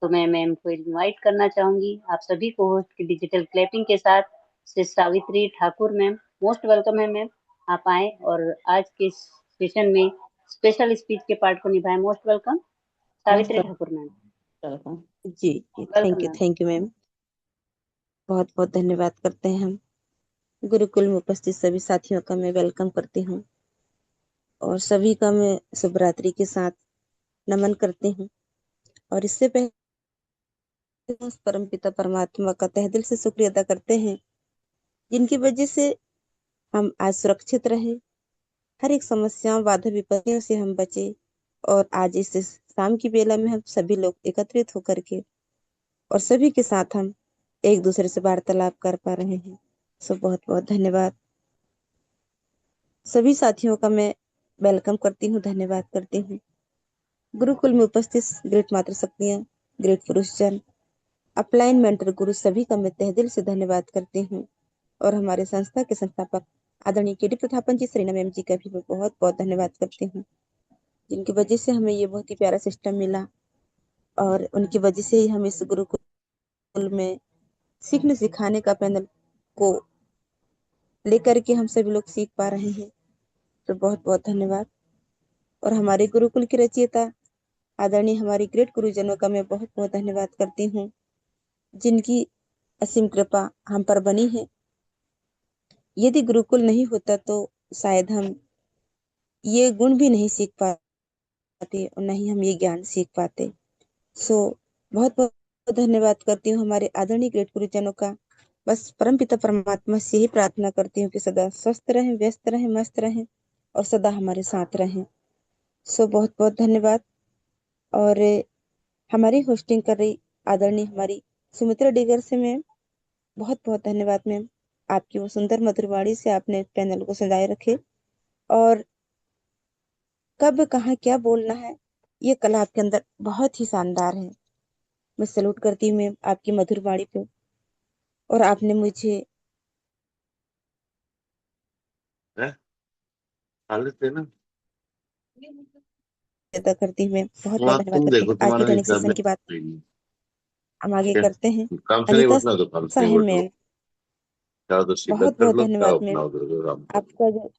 तो मैं मैम को इनवाइट करना चाहूंगी आप सभी को होस्ट की डिजिटल क्लैपिंग के साथ। Shri Savitri Thakur ma'am, most welcome है मैम। आप आए और आज के सेशन में स्पेशल स्पीच के पार्ट को निभाएं। Most welcome most Savitri Thakur ma'am, welcome. जी जी, welcome ma'am. Thank you ma'am. बहुत बहुत धन्यवाद करते हैं हम। गुरुकुल में उपस्थित सभी साथियों का मैं वेलकम करती हूँ और सभी का मैं शुभरात्रि के साथ नमन करती हूँ। और इससे पहले उस परमपिता परमात्मा का तहे दिल से शुक्रिया अदा करते हैं जिनकी वजह से हम आज सुरक्षित रहे, हर एक समस्याओं बाधा विपत्तियों से हम बचे और आज इस शाम की बेला में हम सभी लोग एकत्रित होकर के और सभी के साथ हम एक दूसरे से वार्तालाप कर पा रहे हैं। सो बहुत बहुत धन्यवाद। सभी साथियों का मैं वेलकम करती हूँ, धन्यवाद करती हूँ। गुरुकुल में उपस्थित ग्रेट मातृ शक्तियाँ, ग्रेट पुरुषजन, अपलाइन मेंटर गुरु सभी का मैं तहे दिल से धन्यवाद करती हूँ। और हमारे संस्था के संस्थापक आदरणीय केडी प्रथापन जी, सरीना मैम जी का भी मैं बहुत बहुत धन्यवाद करती हूँ, जिनकी वजह से हमें ये बहुत ही प्यारा सिस्टम मिला और उनकी वजह से ही हम इस गुरुकुल में सीखने सिखाने का पैनल को लेकर के हम सभी लोग सीख पा रहे हैं। तो बहुत बहुत धन्यवाद। और हमारे गुरुकुल की रचयिता आदरणीय हमारी ग्रेट गुरुजनों का मैं बहुत बहुत धन्यवाद करती हूँ, जिनकी असीम कृपा हम पर बनी है। यदि गुरुकुल नहीं होता तो शायद हम ये गुण भी नहीं सीख पाते और न ही हम ये ज्ञान सीख पाते। सो बहुत बहुत धन्यवाद करती हूँ हमारे आदरणीय ग्रेट गुरुजनों का। बस परमपिता परमात्मा से ही प्रार्थना करती हूँ कि सदा स्वस्थ रहें, व्यस्त रहें, मस्त रहें और सदा हमारे साथ रहें। सो बहुत बहुत धन्यवाद। और हमारी होस्टिंग कर रही आदरणीय हमारी सुमित्रा डिगर से मैम, बहुत बहुत धन्यवाद मैम। आपकी वो सुंदर मधुर वाणी से आपने पैनल को सजाए रखे और कब कहाँ क्या बोलना है ये कला आपके अंदर बहुत ही शानदार है। मैं सैल्यूट करती हूँ मैम आपकी मधुर वाणी पे। और आपने मुझे हैं? हालत है ना। अदा करती हूँ मैम, बहुत बहुत वहाँ धन्यवाद तुम करती देखो, हूँ। आज की तुम्हारा ट्रेनिंग हिसाब सेशन में की बात नहीं। हम आगे क्या? करते हैं। काम से नहीं अनिता उठना तो काम से नहीं साहिल उठ लो। मैम, चाहो तो सिबत बहुत कर बहुत लो, चाहो धन्यवाद मैम। अपना उधर को काम कर आपका जो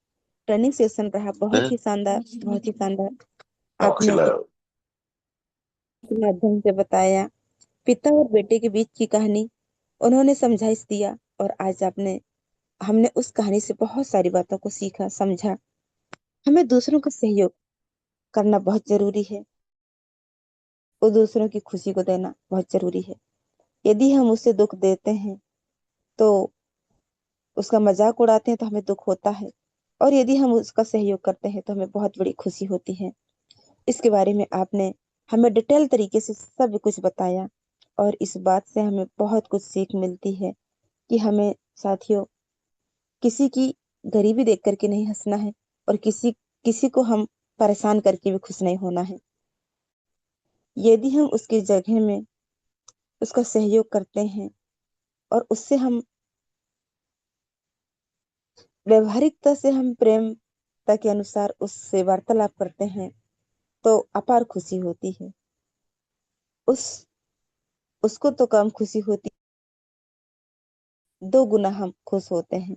ट्रेनिंग सेशन रहा लो। बहुत हैं? ही शानदार, बहुत ही शानदार। अब आपने खिलाओ। के माध्यम से बताया पिता और बेटे के बीच की कहानी उन्होंने समझाइश दिया और आज हमने उस कहानी से बहुत सारी बातों को सीखा, समझा। हमें दूसरों का सहयोग करना बहुत जरूरी है और दूसरों की खुशी को देना बहुत जरूरी है। यदि हम उसे दुख देते हैं तो उसका मजाक उड़ाते हैं तो हमें दुख होता है, और यदि हम उसका सहयोग करते हैं तो हमें बहुत बड़ी खुशी होती है। इसके बारे में आपने हमें डिटेल तरीके से सब कुछ बताया और इस बात से हमें बहुत कुछ सीख मिलती है कि हमें, साथियों, किसी की गरीबी देख करके नहीं हंसना है और किसी किसी को हम परेशान करके भी खुश नहीं होना है। यदि हम उसकी जगह में उसका सहयोग करते हैं और उससे हम व्यवहारिकता से हम प्रेमता के अनुसार उससे वार्तालाप करते हैं तो अपार खुशी होती है। उस उसको तो कम खुशी होती, दो गुना हम खुश होते हैं,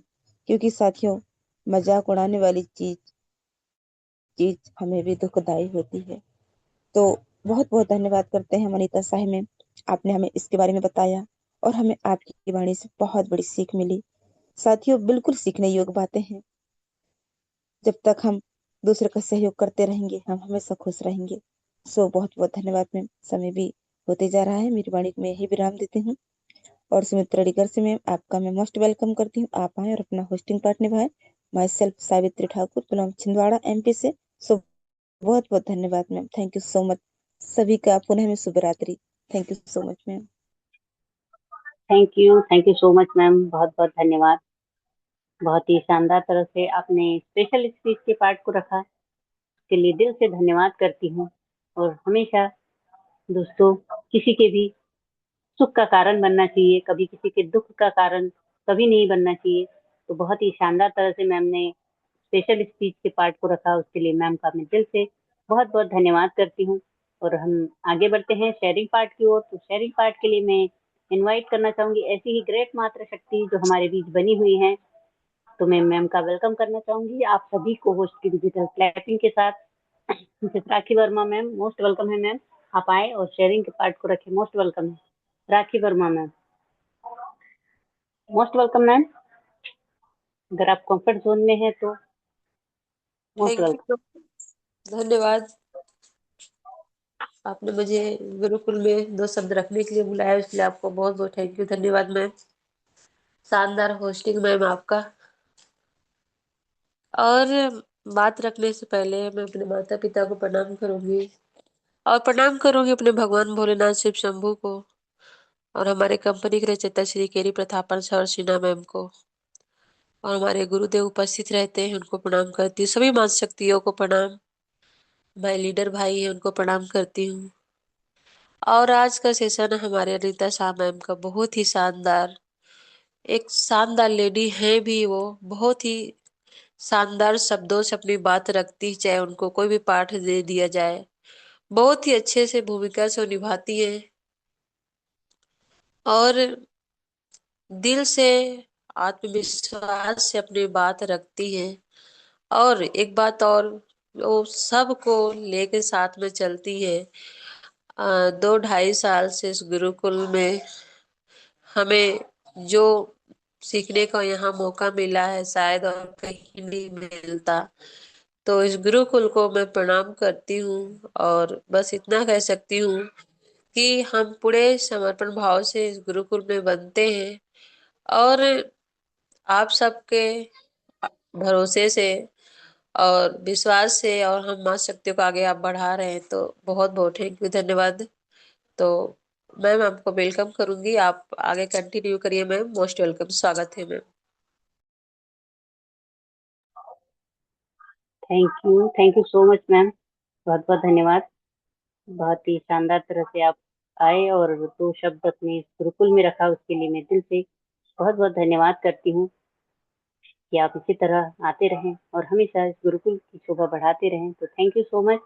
क्योंकि साथियों, मजाक उड़ाने वाली चीज चीज हमें भी दुखदाई होती है। तो बहुत बहुत धन्यवाद करते हैं वनीता साहब में, आपने हमें इसके बारे में बताया और हमें आपकी वाणी से बहुत बड़ी सीख मिली। साथियों, बिल्कुल सीखने योग्य बातें हैं। जब तक हम दूसरे का सहयोग करते रहेंगे हम हमेशा खुश रहेंगे। सो बहुत बहुत धन्यवाद मैम। समय भी होते जा रहा है, मेरी वाणी में यही विराम देती हूँ और सुमित्रा डिगर से मैम आपका मैं मोस्ट वेलकम करती हूँ। आप आए और अपना होस्टिंग पार्ट निभाएं। My self Savitri Thakur, belong Chhindwara MP से। सो बहुत बहुत धन्यवाद ma'am, thank you so much. सभी का पुनः में शुभ रात्रि। Thank you so much ma'am. Thank you so much ma'am, बहुत बहुत धन्यवाद। बहुत ही शानदार तरह से आपने स्पेशल स्पीच के पार्ट को रखा, इसके लिए दिल से धन्यवाद करती हूँ। और हमेशा दोस्तों, किसी के भी सुख का कारण बनना चाहिए, कभी किसी के दुख का कारण कभी नहीं बनना चाहिए। तो बहुत ही शानदार तरह से मैम ने स्पेशल स्पीच के पार्ट को रखा, उसके लिए मैम का मैं दिल से बहुत बहुत धन्यवाद करती हूँ। और हम आगे बढ़ते हैं शेयरिंग पार्ट की ओर। तो शेयरिंग पार्ट के लिए मैं इनवाइट करना चाहूंगी ऐसी ही ग्रेट मात्र शक्ति जो हमारे बीच बनी हुई है। तो मैं मैम का वेलकम करना चाहूंगी आप सभी को होस्ट की डिजिटल क्लैपिंग के साथ। मिसेस राखी वर्मा मैम, मोस्ट वेलकम है मैम। आप आए और शेयरिंग के पार्ट को रखें, मोस्ट वेलकम है। Rakhi Verma ma'am, most welcome ma'am. अगर आप कंफर्ट जोन में हैं तो मोस्ट थैंक वेलकम। यू, धन्यवाद। आपने मुझे गुरुकुल में 2 शब्द रखने के लिए बुलाया, इसलिए आपको बहुत बहुत थैंक यू, धन्यवाद मैम। शानदार होस्टिंग मैम आपका। और बात रखने से पहले मैं अपने माता पिता को प्रणाम करूंगी और प्रणाम करूंगी अपने भगवान भोलेनाथ शिव शंभू को और हमारे कंपनी के रचयिता श्री केरी प्रतापन सर सिन्हा मैम को, और हमारे गुरुदेव उपस्थित रहते हैं उनको प्रणाम करती हूँ। सभी मां शक्तियों को प्रणाम। भाई लीडर भाई है उनको प्रणाम करती हूँ। और आज का सेशन हमारे अनीता शाह मैम का बहुत ही शानदार, एक शानदार लेडी है भी वो, बहुत ही शानदार शब्दों से अपनी बात रखती, चाहे उनको कोई भी पाठ दे दिया जाए बहुत ही अच्छे से भूमिका से वो निभाती है और दिल से आत्मविश्वास से अपनी बात रखती है। और एक बात और, वो सबको लेके साथ में चलती है। 2-2.5 साल से इस गुरुकुल में हमें जो सीखने का यहाँ मौका मिला है शायद और कहीं नहीं मिलता। तो इस गुरुकुल को मैं प्रणाम करती हूँ और बस इतना कह सकती हूँ कि हम पूरे समर्पण भाव से इस गुरुकुल में बनते हैं और आप सबके भरोसे से और विश्वास से और हम मां शक्तियों को आगे आप बढ़ा रहे हैं, तो बहुत बहुत थैंक यू, धन्यवाद। तो मैम आपको वेलकम करूंगी, आप आगे कंटिन्यू करिए मैम, मोस्ट वेलकम, स्वागत है ma'am. Thank you so much ma'am, बहुत बहुत धन्यवाद। बहुत ही शानदार तरह से आप आए और 2 शब्द अपने इस गुरुकुल में रखा, उसके लिए मैं दिल से बहुत बहुत धन्यवाद करती हूँ कि आप इसी तरह आते रहें और हमेशा इस गुरुकुल की शोभा बढ़ाते रहें। तो थैंक यू सो मच।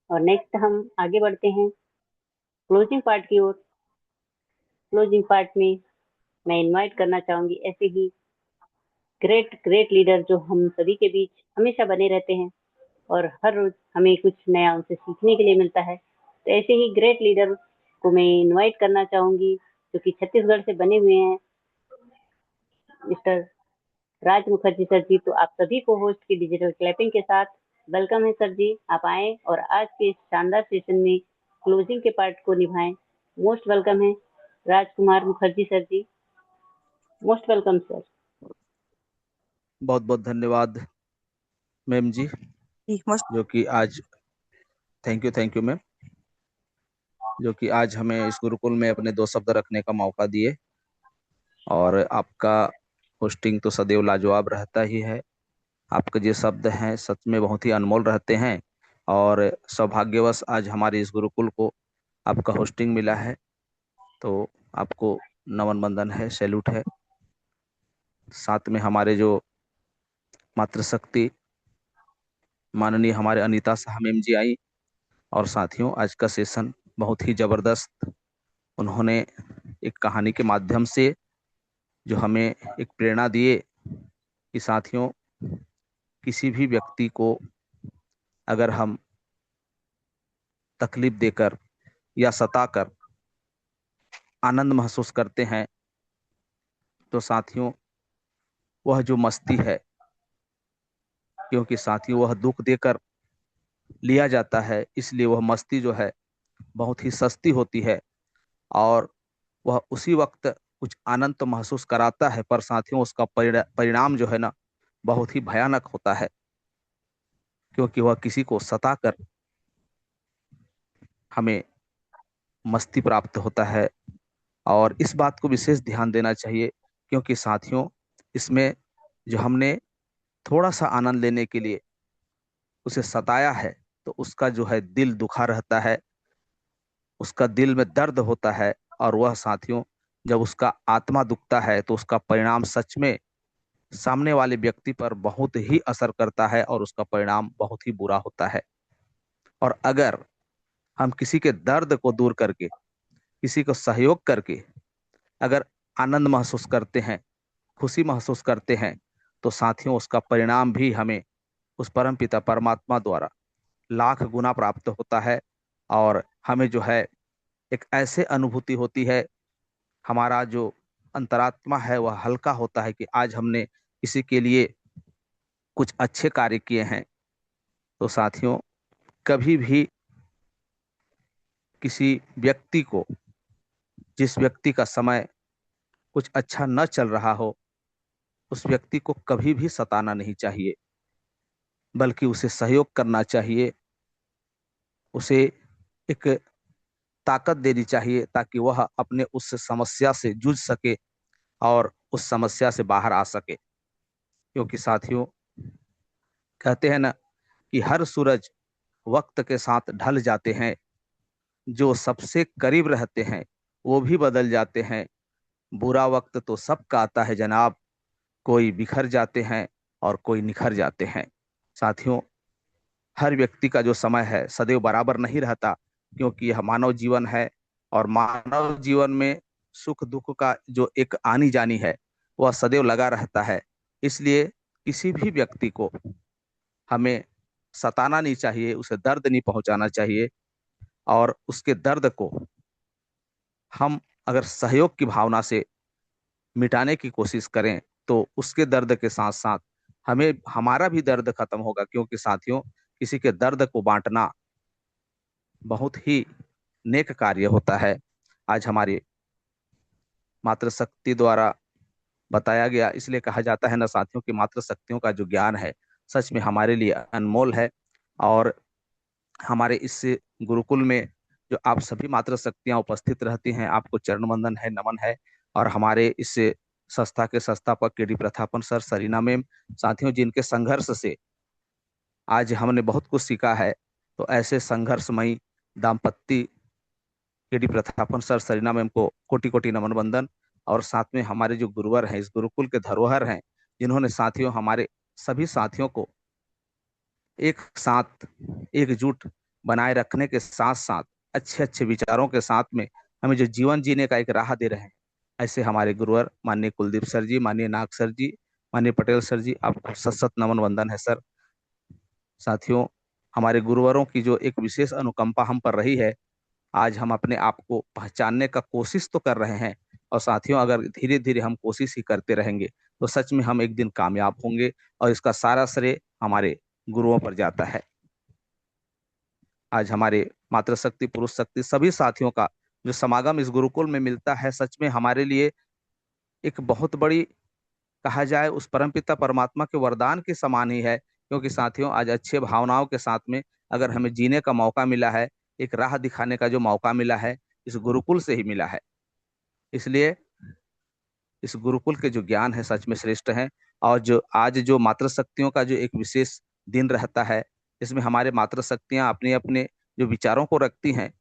और नेक्स्ट हम आगे बढ़ते हैं क्लोजिंग पार्ट की ओर। क्लोजिंग पार्ट में मैं इनवाइट करना चाहूंगी ऐसे ही ग्रेट ग्रेट लीडर जो हम सभी के बीच हमेशा बने रहते हैं और हर रोज हमें कुछ नया उनसे सीखने के लिए मिलता है। तो ऐसे ही ग्रेट लीडर को मैं इनवाइट करना चाहूंगी, जो कि छत्तीसगढ़ से बने हुए हैं, मिस्टर राज मुखर्जी सर जी। तो आप सभी को होस्ट की डिजिटल क्लैपिंग के साथ वेलकम है सर जी। आप आए और आज के इस शानदार सेशन में क्लोजिंग के पार्ट को निभाएं। मोस्ट वेलकम है Rajkumar Mukherjee sir ji. Most welcome sir. बहुत बहुत धन्यवाद मैम जी, जो कि आज थैंक यू मैम, जो कि आज हमें इस गुरुकुल में अपने 2 शब्द रखने का मौका दिए। और आपका होस्टिंग तो सदैव लाजवाब रहता ही है। आपके जो शब्द हैं सच में बहुत ही अनमोल रहते हैं, और सौभाग्यवश आज हमारे इस गुरुकुल को आपका होस्टिंग मिला है। तो आपको नमन बंदन है, सैल्यूट है। साथ में हमारे जो मातृशक्ति माननीय हमारे अनीता साहा मैम जी आई। और साथियों, आज का सेशन बहुत ही जबरदस्त, उन्होंने एक कहानी के माध्यम से जो हमें एक प्रेरणा दिए कि साथियों, किसी भी व्यक्ति को अगर हम तकलीफ देकर या सताकर आनंद महसूस करते हैं, तो साथियों वह जो मस्ती है, क्योंकि साथियों वह दुख देकर लिया जाता है, इसलिए वह मस्ती जो है बहुत ही सस्ती होती है, और वह उसी वक्त कुछ आनंद तो महसूस कराता है, पर साथियों उसका परिणाम जो है ना, बहुत ही भयानक होता है, क्योंकि वह किसी को सताकर हमें मस्ती प्राप्त होता है। और इस बात को विशेष ध्यान देना चाहिए, क्योंकि साथियों इसमें जो हमने थोड़ा सा आनंद लेने के लिए उसे सताया है, तो उसका जो है दिल दुखा रहता है, उसका दिल में दर्द होता है, और वह साथियों जब उसका आत्मा दुखता है तो उसका परिणाम सच में सामने वाले व्यक्ति पर बहुत ही असर करता है, और उसका परिणाम बहुत ही बुरा होता है। और अगर हम किसी के दर्द को दूर करके, किसी को सहयोग करके अगर आनंद महसूस करते हैं, खुशी महसूस करते हैं, तो साथियों उसका परिणाम भी हमें उस परम पिता परमात्मा द्वारा लाख गुना प्राप्त होता है। और हमें जो है एक ऐसे अनुभूति होती है, हमारा जो अंतरात्मा है वह हल्का होता है कि आज हमने किसी के लिए कुछ अच्छे कार्य किए हैं। तो साथियों कभी भी किसी व्यक्ति को, जिस व्यक्ति का समय कुछ अच्छा न चल रहा हो, उस व्यक्ति को कभी भी सताना नहीं चाहिए, बल्कि उसे सहयोग करना चाहिए, उसे एक ताकत देनी चाहिए, ताकि वह अपने उस समस्या से जूझ सके और उस समस्या से बाहर आ सके। क्योंकि साथियों कहते हैं ना कि हर सूरज वक्त के साथ ढल जाते हैं, जो सबसे करीब रहते हैं वो भी बदल जाते हैं। बुरा वक्त तो सबका आता है जनाब, कोई बिखर जाते हैं और कोई निखर जाते हैं। साथियों हर व्यक्ति का जो समय है सदैव बराबर नहीं रहता, क्योंकि यह मानव जीवन है, और मानव जीवन में सुख दुख का जो एक आनी जानी है वह सदैव लगा रहता है। इसलिए किसी भी व्यक्ति को हमें सताना नहीं चाहिए, उसे दर्द नहीं पहुंचाना चाहिए, और उसके दर्द को हम अगर सहयोग की भावना से मिटाने की कोशिश करें, तो उसके दर्द के साथ साथ हमें हमारा भी दर्द खत्म होगा। क्योंकि साथियों किसी के दर्द को बांटना बहुत ही नेक कार्य होता है। आज हमारी मातृशक्ति द्वारा बताया गया, इसलिए कहा जाता है ना साथियों कि मातृशक्तियों का जो ज्ञान है सच में हमारे लिए अनमोल है। और हमारे इस गुरुकुल में जो आप सभी मातृशक्तियां उपस्थित रहती हैं, आपको चरण वंदन है, नमन है। और हमारे इस संस्था के संस्थापक के D Prathapan sir, Serena ma'am, साथियों जिनके संघर्ष से आज हमने बहुत कुछ सीखा है, तो ऐसे संघर्षमयी दाम्पत्य के D Prathapan sir, Serena ma'am को कोटि कोटि नमन वंदन। और साथ में हमारे जो गुरुवर हैं, इस गुरुकुल के धरोहर हैं, जिन्होंने साथियों हमारे सभी साथियों को एक साथ एकजुट बनाए रखने के साथ साथ अच्छे अच्छे विचारों के साथ में हमें जो जीवन जीने का एक राह दे रहे हैं, ऐसे हमारे गुरुवर माननीय कुलदीप सर जी, माननीय नाग सर जी, माननीय पटेल सर जी, आपको सत सत नमन वंदन है सर। साथियों हमारे गुरुवरों की जो एक विशेष अनुकंपा हम पर रही है, आज हम अपने आप को पहचानने का कोशिश तो कर रहे हैं, और साथियों अगर धीरे धीरे हम कोशिश ही करते रहेंगे तो सच में हम एक दिन कामयाब होंगे, और इसका सारा श्रेय हमारे गुरुओं पर जाता है। आज हमारे मातृशक्ति, पुरुष शक्ति सभी साथियों का जो समागम इस गुरुकुल में मिलता है, सच में हमारे लिए एक बहुत बड़ी, कहा जाए, उस परमपिता परमात्मा के वरदान के समान ही है। क्योंकि साथियों आज अच्छे भावनाओं के साथ में अगर हमें जीने का मौका मिला है, एक राह दिखाने का जो मौका मिला है, इस गुरुकुल से ही मिला है। इसलिए इस गुरुकुल के जो ज्ञान है सच में श्रेष्ठ है। और जो आज जो मातृशक्तियों का जो एक विशेष दिन रहता है, इसमें हमारे मातृशक्तियां अपने अपने जो विचारों को रखती हैं,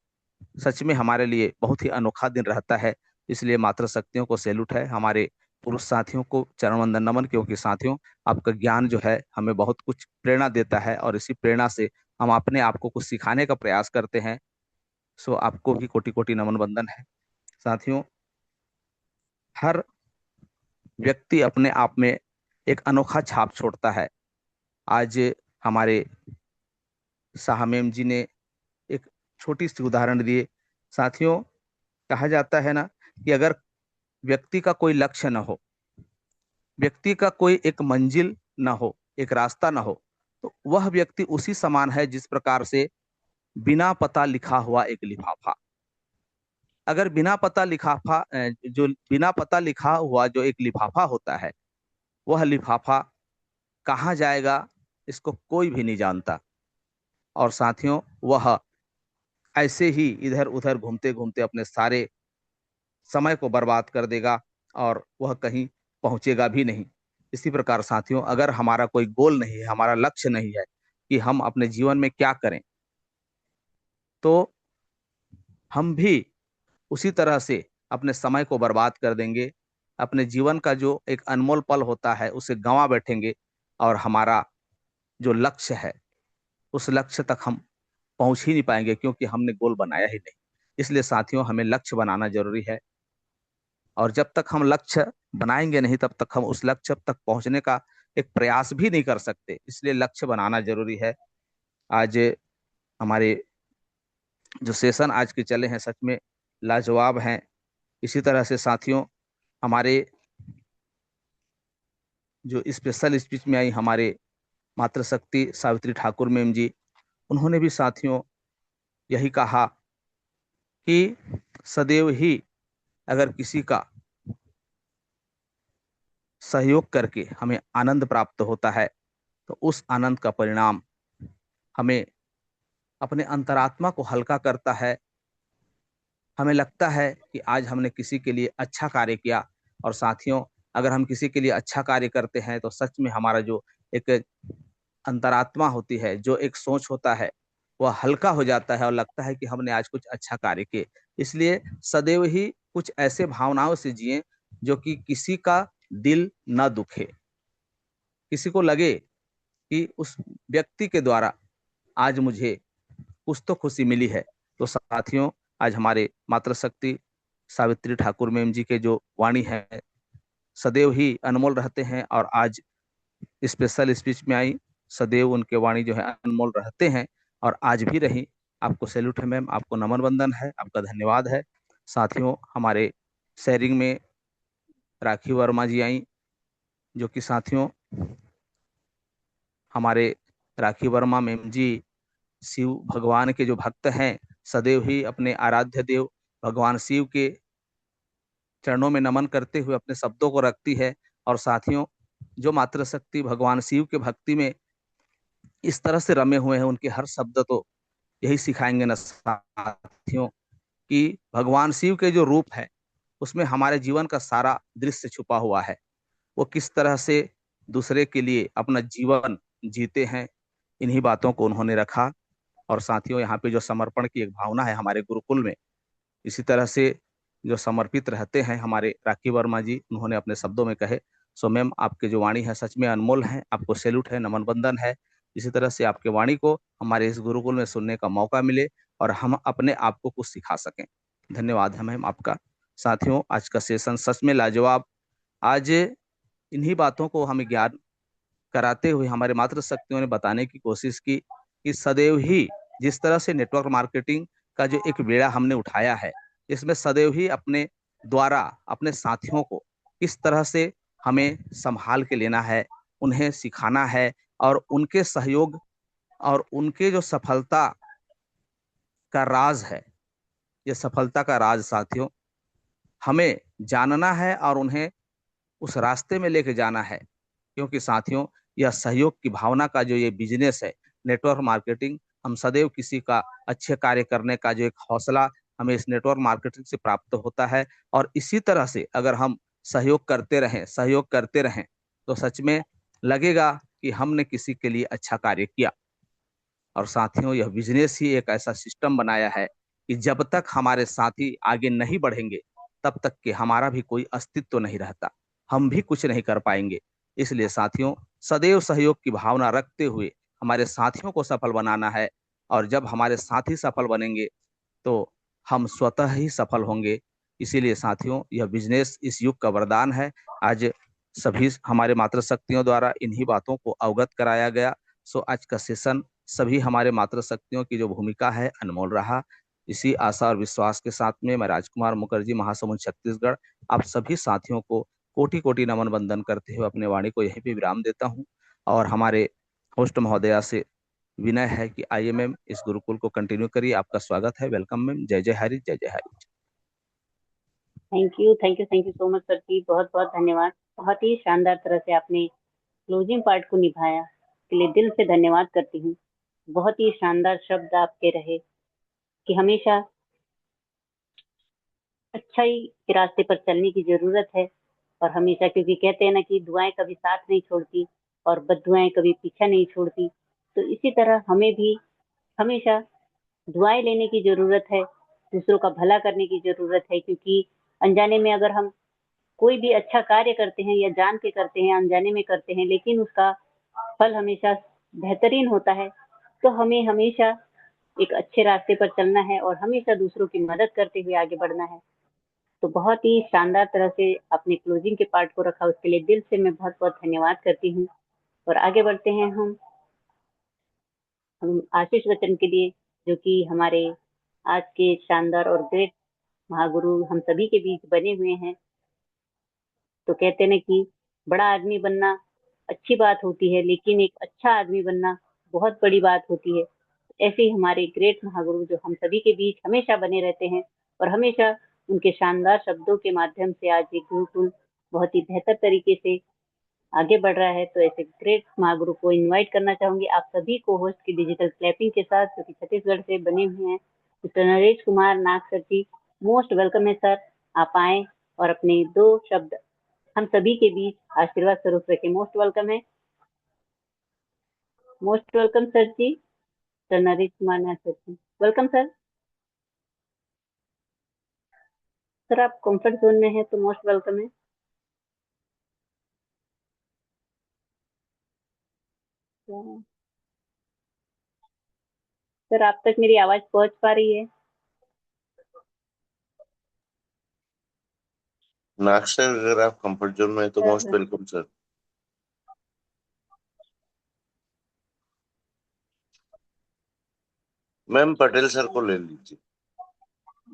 सच में हमारे लिए बहुत ही अनोखा दिन रहता है। इसलिए मातृशक्तियों को सैल्यूट है, हमारे पुरुष साथियों को चरण वंदन नमन। क्योंकि साथियों आपका ज्ञान जो है हमें बहुत कुछ प्रेरणा देता है, और इसी प्रेरणा से हम अपने आप को कुछ सिखाने का प्रयास करते हैं। सो आपको भी कोटि कोटि नमन वंदन है। साथियों हर व्यक्ति अपने आप में एक अनोखा छाप छोड़ता है। आज हमारे साहमेम जी ने एक छोटी सी उदाहरण दिए। साथियों कहा जाता है ना कि अगर व्यक्ति का कोई लक्ष्य न हो, व्यक्ति का कोई एक मंजिल न हो, एक रास्ता न हो, तो वह व्यक्ति उसी समान है जिस प्रकार से बिना पता लिखा हुआ एक लिफाफा। अगर बिना पता लिफाफा जो बिना पता लिखा हुआ जो एक लिफाफा होता है, वह लिफाफा कहाँ जाएगा इसको कोई भी नहीं जानता। और साथियों वह ऐसे ही इधर उधर घूमते घूमते अपने सारे समय को बर्बाद कर देगा, और वह कहीं पहुंचेगा भी नहीं। इसी प्रकार साथियों अगर हमारा कोई गोल नहीं है, हमारा लक्ष्य नहीं है कि हम अपने जीवन में क्या करें, तो हम भी उसी तरह से अपने समय को बर्बाद कर देंगे, अपने जीवन का जो एक अनमोल पल होता है उसे गंवा बैठेंगे, और हमारा जो लक्ष्य है उस लक्ष्य तक हम पहुंच ही नहीं पाएंगे, क्योंकि हमने गोल बनाया ही नहीं। इसलिए साथियों हमें लक्ष्य बनाना जरूरी है, और जब तक हम लक्ष्य बनाएंगे नहीं तब तक हम उस लक्ष्य तक पहुंचने का एक प्रयास भी नहीं कर सकते। इसलिए लक्ष्य बनाना जरूरी है। आज हमारे जो सेशन आज के चले हैं सच में लाजवाब हैं। इसी तरह से साथियों हमारे जो स्पेशल स्पीच में आई हमारे मातृशक्ति सावित्री ठाकुर मैम जी, उन्होंने भी साथियों यही कहा कि सदैव ही अगर किसी का सहयोग करके हमें आनंद प्राप्त होता है, तो उस आनंद का परिणाम हमें अपने अंतरात्मा को हल्का करता है। हमें लगता है कि आज हमने किसी के लिए अच्छा कार्य किया, और साथियों अगर हम किसी के लिए अच्छा कार्य करते हैं तो सच में हमारा जो एक अंतरात्मा होती है, जो एक सोच होता है, वह हल्का हो जाता है और लगता है कि हमने आज कुछ अच्छा कार्य किए। इसलिए सदैव ही कुछ ऐसे भावनाओं से जिए जो कि किसी का दिल न दुखे, किसी को लगे कि उस व्यक्ति के द्वारा आज मुझे कुछ तो खुशी मिली है। तो साथियों आज हमारे मातृशक्ति सावित्री ठाकुर मैम जी के जो वाणी है सदैव ही अनमोल रहते हैं, और आज स्पेशल स्पीच में आई सदैव उनके वाणी जो है अनमोल रहते हैं, और आज भी रही। आपको सैल्यूट है मैम, आपको नमन वंदन है, आपका धन्यवाद है। साथियों हमारे शेयरिंग में राखी वर्मा जी आई, जो कि साथियों हमारे राखी वर्मा मैम जी शिव भगवान के जो भक्त हैं, सदैव ही अपने आराध्य देव भगवान शिव के चरणों में नमन करते हुए अपने शब्दों को रखती है। और साथियों जो मातृशक्ति भगवान शिव के भक्ति में इस तरह से रमे हुए हैं, उनके हर शब्द तो यही सिखाएंगे न साथियों कि भगवान शिव के जो रूप है उसमें हमारे जीवन का सारा दृश्य छुपा हुआ है। वो किस तरह से दूसरे के लिए अपना जीवन जीते हैं, इन्हीं बातों को उन्होंने रखा। और साथियों यहाँ पे जो समर्पण की एक भावना है हमारे गुरुकुल में, इसी तरह से जो समर्पित रहते हैं हमारे राखी वर्मा जी, उन्होंने अपने शब्दों में कहे। सो मैम आपके जो वाणी है सच में अनमोल है, आपको सैल्यूट है, नमन बंदन है। इसी तरह से आपके वाणी को हमारे इस गुरुकुल में सुनने का मौका मिले और हम अपने आप को कुछ सिखा सकें। धन्यवाद है मैम आपका। साथियों आज का सेशन सच में लाजवाब। आज इन्हीं बातों को हमें ज्ञान कराते हुए हमारे मातृशक्तियों ने बताने की कोशिश की कि सदैव ही जिस तरह से नेटवर्क मार्केटिंग का जो एक बेड़ा हमने उठाया है, इसमें सदैव ही अपने द्वारा अपने साथियों को किस तरह से हमें संभाल के लेना है, उन्हें सिखाना है, और उनके सहयोग और उनके जो सफलता का राज है, ये सफलता का राज साथियों हमें जानना है और उन्हें उस रास्ते में लेके जाना है। क्योंकि साथियों, यह सहयोग की भावना का जो ये बिजनेस है, नेटवर्क मार्केटिंग, हम सदैव किसी का अच्छे कार्य करने का जो एक हौसला हमें इस नेटवर्क मार्केटिंग से प्राप्त होता है। और इसी तरह से अगर हम सहयोग करते रहें तो सच में लगेगा कि हमने किसी के लिए अच्छा कार्य किया। और साथियों, यह बिजनेस ही एक ऐसा सिस्टम बनाया है कि जब तक हमारे साथी आगे नहीं बढ़ेंगे तब तक कि हमारा भी कोई अस्तित्व नहीं रहता, हम भी कुछ नहीं कर पाएंगे। इसलिए साथियों, सदैव सहयोग की भावना रखते हुए हमारे साथियों को सफल बनाना है। और जब हमारे साथी सफल बनेंगे तो हम स्वतः ही सफल होंगे। इसीलिए साथियों, यह बिजनेस इस युग का वरदान है। आज सभी हमारे मातृशक्तियों द्वारा इन्हीं बातों को अवगत कराया गया। सो आज का सेशन सभी हमारे मातृशक्तियों की जो भूमिका है अनमोल रहा। इसी आशा और विश्वास के साथ में मैं राजकुमार मुखर्जी, महासमुंद छत्तीसगढ़, आप सभी साथियों को कोटि कोटि नमन बंदन करते हुए अपने वाणी को यहीं पे विराम देता हूँ। और हमारे होस्ट महोदया से विनय है कि आइए मैम इस गुरुकुल को कंटिन्यू करिए। आपका स्वागत है। Welcome ma'am. जय जय हरि, जय जय Hari. Thank you so much sir ji, बहुत बहुत धन्यवाद। बहुत ही शानदार तरह से आपने क्लोजिंग पार्ट को निभाया, इसके लिए दिल से धन्यवाद करती हूँ। बहुत ही शानदार शब्द आपके रहे कि हमेशा अच्छाई के रास्ते पर चलने की जरूरत है, और हमेशा, क्योंकि कहते हैं ना कि दुआएं कभी साथ नहीं छोड़ती और बद्दुआएं कभी पीछा नहीं छोड़ती, तो इसी तरह हमें भी हमेशा दुआएं लेने की जरूरत है, दूसरों का भला करने की जरूरत है। क्योंकि अनजाने में अगर हम कोई भी अच्छा कार्य करते हैं या जान के करते हैं, अनजाने में करते हैं, लेकिन उसका फल हमेशा बेहतरीन होता है, तो हमें हमेशा एक अच्छे रास्ते पर चलना है और हमेशा दूसरों की मदद करते हुए आगे बढ़ना है। तो बहुत ही शानदार तरह से आपने क्लोजिंग के पार्ट को रखा, उसके लिए दिल से मैं बहुत बहुत धन्यवाद करती हूँ। और आगे बढ़ते हैं हम आशीष वचन के लिए, जो कि हमारे आज के शानदार और ग्रेट महागुरु हम सभी के बीच बने हुए हैं। तो कहते हैं कि बड़ा आदमी बनना अच्छी बात होती है, लेकिन एक अच्छा आदमी बनना बहुत बड़ी बात होती है। ऐसे ही हमारे ग्रेट महागुरु जो हम सभी के बीच हमेशा बने रहते हैं, और हमेशा उनके शानदार शब्दों के माध्यम से आज एक गुरुकुल बहुत ही बेहतर तरीके से आगे बढ़ रहा है। तो ऐसे ग्रेट महागुरु को इनवाइट करना चाहूंगी आप सभी को होस्ट की डिजिटल क्लैपिंग के साथ, जो कि छत्तीसगढ़ से बने हुए हैं, मिस्टर नरेश कुमार नाग सर जी। मोस्ट वेलकम है सर, आप आए और अपने दो शब्द हम सभी के बीच आशीर्वाद स्वरूप रखे। मोस्ट वेलकम है, मोस्ट वेलकम सर जी। सर नरेश कुमार नाग सर जी, वेलकम सर। सर आप कंफर्ट जोन में है तो मोस्ट वेलकम है। सर आप तक मेरी आवाज पहुंच पा रही है? नाग सर, अगर आप कंफर्ट जोन में है तो most sir welcome sir. Ma'am Patel sir को ले लीजिए।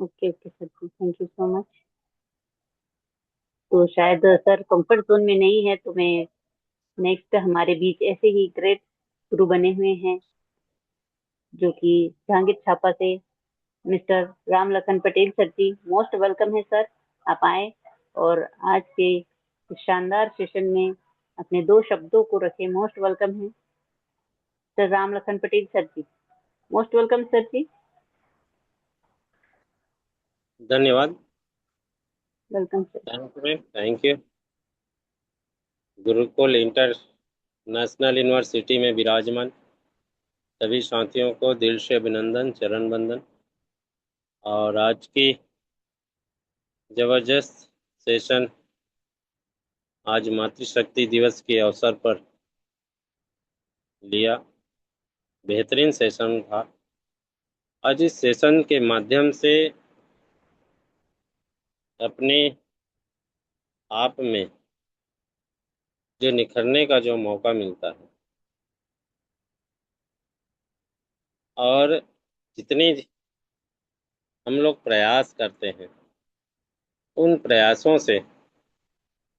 Okay okay sir ji, thank you so much. तो शायद सर कंफर्ट जोन में नहीं है, तो मैं नेक्स्ट हमारे बीच ऐसे ही ग्रेट गुरु बने हुए हैं, जो कि जहांगीर छापा से mister Ram Lakhan Patel sir ji. Most welcome है सर, आप आए और आज के इस शानदार सेशन में अपने दो शब्दों को रखे। मोस्ट वेलकम है sir Ram Lakhan Patel sir ji, most welcome sir जी। धन्यवाद। Welcome sir. Thank you ma'am, thank you. Gurukul international university में विराजमान सभी साथियों को दिल से अभिनंदन, चरण वंदन। और आज की जबरदस्त सेशन आज मातृशक्ति दिवस के अवसर पर लिया, बेहतरीन सेशन था। आज इस सेशन के माध्यम से अपने आप में जो निखरने का जो मौका मिलता है, और जितनी हम लोग प्रयास करते हैं, उन प्रयासों से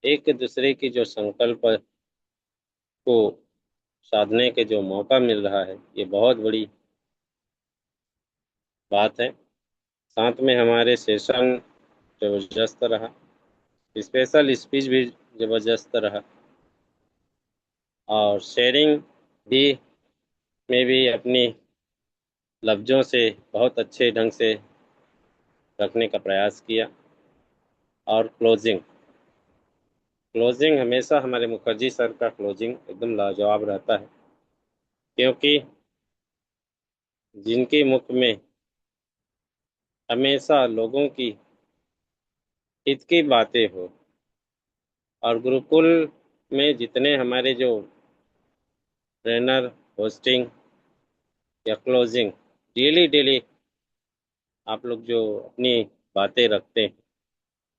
एक दूसरे की जो संकल्प को साधने के जो मौका मिल रहा है, ये बहुत बड़ी बात है। साथ में हमारे सेशन जबरदस्त रहा, स्पेशल स्पीच भी जबरदस्त रहा, और शेयरिंग भी में भी अपनी लफ्ज़ों से बहुत अच्छे ढंग से रखने का प्रयास किया। और क्लोजिंग हमेशा हमारे मुखर्जी सर का क्लोजिंग एकदम लाजवाब रहता है, क्योंकि जिनके मुख में हमेशा लोगों की हित की बातें हो, और गुरुकुल में जितने हमारे जो ट्रेनर होस्टिंग या क्लोजिंग डेली आप लोग जो अपनी बातें रखते हैं,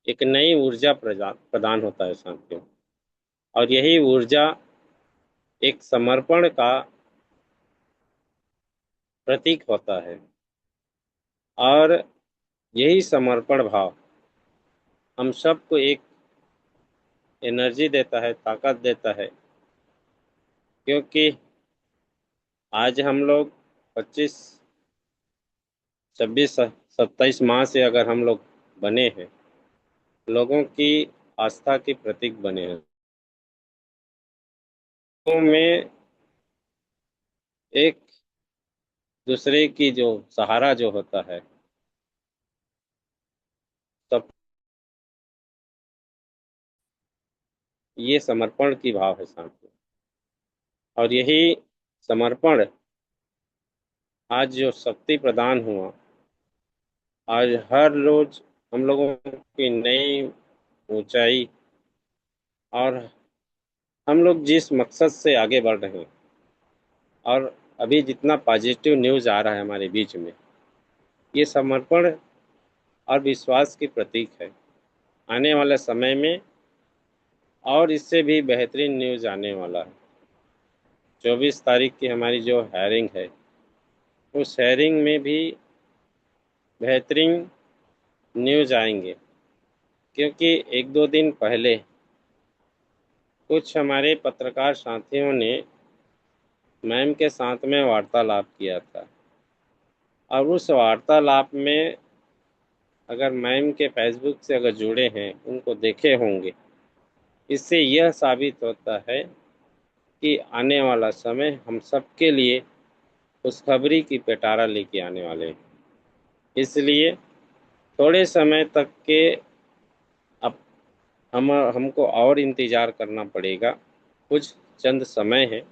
एक नई ऊर्जा प्रदान होता है साथियों। और यही ऊर्जा एक समर्पण का प्रतीक होता है, और यही समर्पण भाव हम सबको एक एनर्जी देता है, ताकत देता है। क्योंकि आज हम लोग 25, 26, 27 माह से अगर हम लोग बने हैं, लोगों की आस्था के प्रतीक बने हैं, तो में एक दूसरे की जो सहारा जो होता है, सब ये समर्पण की भाव है साथियों। और यही समर्पण आज जो शक्ति प्रदान हुआ, आज हर रोज हम लोगों की नई ऊंचाई, और हम लोग जिस मकसद से आगे बढ़ रहे हैं, और अभी जितना पॉजिटिव न्यूज़ आ रहा है हमारे बीच में, ये समर्पण और विश्वास की प्रतीक है। आने वाले समय में और इससे भी बेहतरीन न्यूज़ आने वाला है। 24 तारीख की हमारी जो हायरिंग है, उस हायरिंग में भी बेहतरीन न्यूज़ आएंगे, क्योंकि 1-2 दिन पहले कुछ हमारे पत्रकार साथियों ने मैम के साथ में वार्तालाप किया था, और उस वार्तालाप में अगर मैम के फेसबुक से अगर जुड़े हैं, उनको देखे होंगे, इससे यह साबित होता है कि आने वाला समय हम सबके लिए खुशखबरी की पिटारा लेके आने वाले हैं। इसलिए थोड़े समय तक के अब हमको और इंतज़ार करना पड़ेगा। कुछ चंद समय है,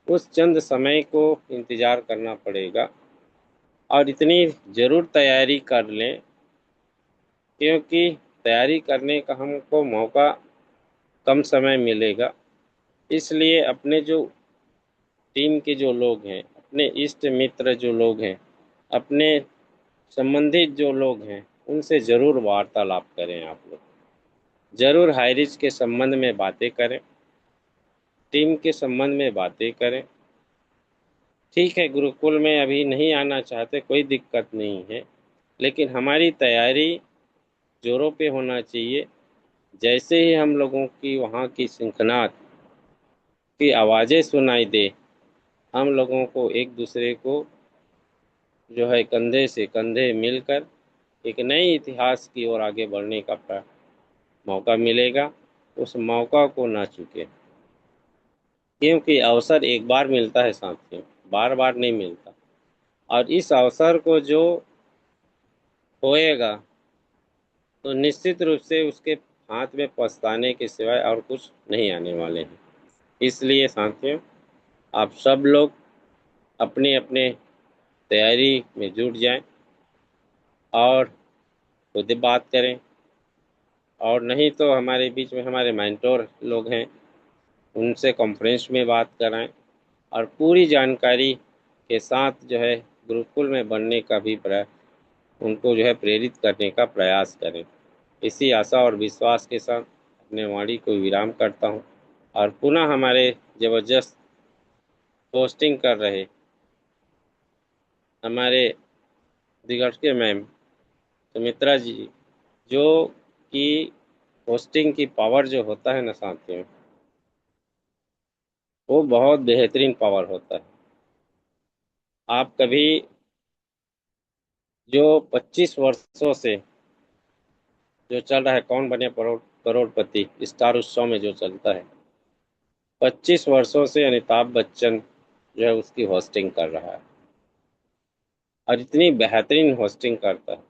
उस चंद समय को इंतज़ार करना पड़ेगा, और इतनी ज़रूर तैयारी कर लें, क्योंकि तैयारी करने का हमको मौका कम समय मिलेगा। इसलिए अपने जो टीम के जो लोग हैं, अपने इष्ट मित्र जो लोग हैं, अपने संबंधित जो लोग हैं, उनसे ज़रूर वार्तालाप करें। आप लोग ज़रूर हाईरिच के संबंध में बातें करें, टीम के संबंध में बातें करें। ठीक है, गुरुकुल में अभी नहीं आना चाहते, कोई दिक्कत नहीं है, लेकिन हमारी तैयारी जोरों पे होना चाहिए। जैसे ही हम लोगों की वहाँ की सिंखनात की आवाज़ें सुनाई दे, हम लोगों को एक दूसरे को जो है कंधे से कंधे मिलकर एक नए इतिहास की ओर आगे बढ़ने का मौका मिलेगा। उस मौका को ना चूकें, क्योंकि अवसर एक बार मिलता है साथियों, बार बार नहीं मिलता। और इस अवसर को जो खोएगा, तो निश्चित रूप से उसके हाथ में पछताने के सिवाय और कुछ नहीं आने वाले हैं। इसलिए साथियों, आप सब लोग अपने अपने तैयारी में जुट जाएं, और खुद बात करें, और नहीं तो हमारे बीच में हमारे मेंटोर लोग हैं, उनसे कॉन्फ्रेंस में बात कराएं, और पूरी जानकारी के साथ जो है गुरुकुल में बनने का भी उनको जो है प्रेरित करने का प्रयास करें। इसी आशा और विश्वास के साथ अपने वाणी को विराम करता हूँ, और पुनः हमारे ज़बरदस्त पोस्टिंग कर रहे हमारे दिगर्ष के मैम सुमित्रा जी, जो कि होस्टिंग की पावर जो होता है ना साथियों, वो बहुत बेहतरीन पावर होता है। आप कभी जो 25 वर्षों से जो चल रहा है कौन बने करोड़पति स्टार उत्सव में जो चलता है, 25 वर्षों से अमिताभ बच्चन जो है उसकी होस्टिंग कर रहा है और इतनी बेहतरीन होस्टिंग करता है।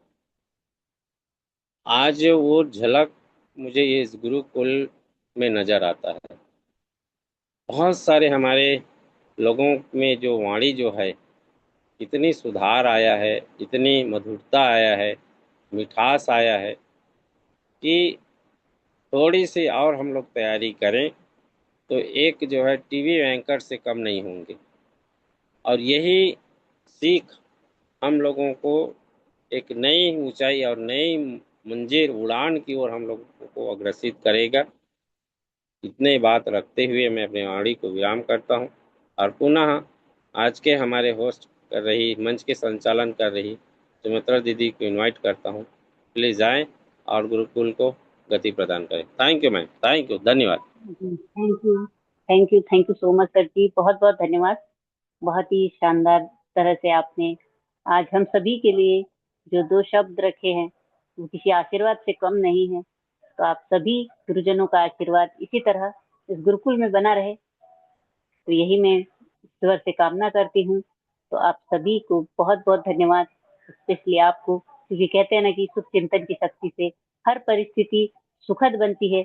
आज वो झलक मुझे ये इस गुरुकुल में नजर आता है। बहुत सारे हमारे लोगों में जो वाणी जो है, इतनी सुधार आया है, इतनी मधुरता आया है, मिठास आया है कि थोड़ी सी और हम लोग तैयारी करें तो एक जो है टीवी एंकर से कम नहीं होंगे। और यही सीख हम लोगों को एक नई ऊंचाई और नई मंजिल उड़ान की ओर हम लोगों को अग्रसित करेगा। इतने बात रखते हुए मैं अपनी वाणी को विराम करता हूं और पुनः आज के हमारे होस्ट कर रही, मंच के संचालन कर रही सुमित्रा दीदी को इनवाइट करता हूं। प्लीज आएं और गुरुकुल को गति प्रदान करें। Thank you ma'am, thank you, धन्यवाद। Thank you so much sir ji, बहुत बहुत धन्यवाद। बहुत ही शानदार तरह से आपने आज हम सभी के लिए जो 2 शब्द रखे हैं वो किसी आशीर्वाद से कम नहीं है। तो आप सभी गुरुजनों का आशीर्वाद इसी तरह इस गुरुकुल में बना रहे, तो यही मैं ईश्वर से कामना करती हूँ। तो आप सभी को बहुत बहुत धन्यवाद, स्पेशली आपको, क्योंकि कहते हैं ना कि सुख चिंतन की शक्ति से हर परिस्थिति सुखद बनती है।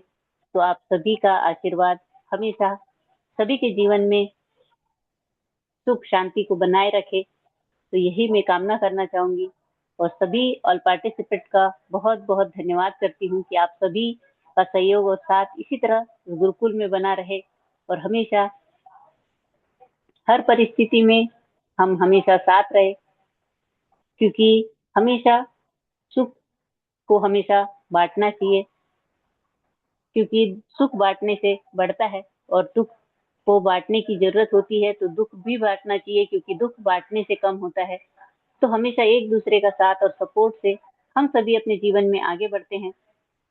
तो आप सभी का आशीर्वाद हमेशा सभी के जीवन में सुख शांति को बनाए रखे, तो यही मैं कामना करना चाहूंगी। और सभी ऑल पार्टिसिपेंट का बहुत बहुत धन्यवाद करती हूँ कि आप सभी का सहयोग और साथ इसी तरह गुरुकुल में बना रहे और हमेशा हर परिस्थिति में हम हमेशा साथ रहे, क्योंकि हमेशा सुख को हमेशा बांटना चाहिए, क्योंकि सुख बांटने से बढ़ता है और दुख को बांटने की जरूरत होती है। तो दुख भी बांटना चाहिए, क्योंकि दुख बांटने से कम होता है। तो हमेशा एक दूसरे का साथ और सपोर्ट से हम सभी अपने जीवन में आगे बढ़ते हैं।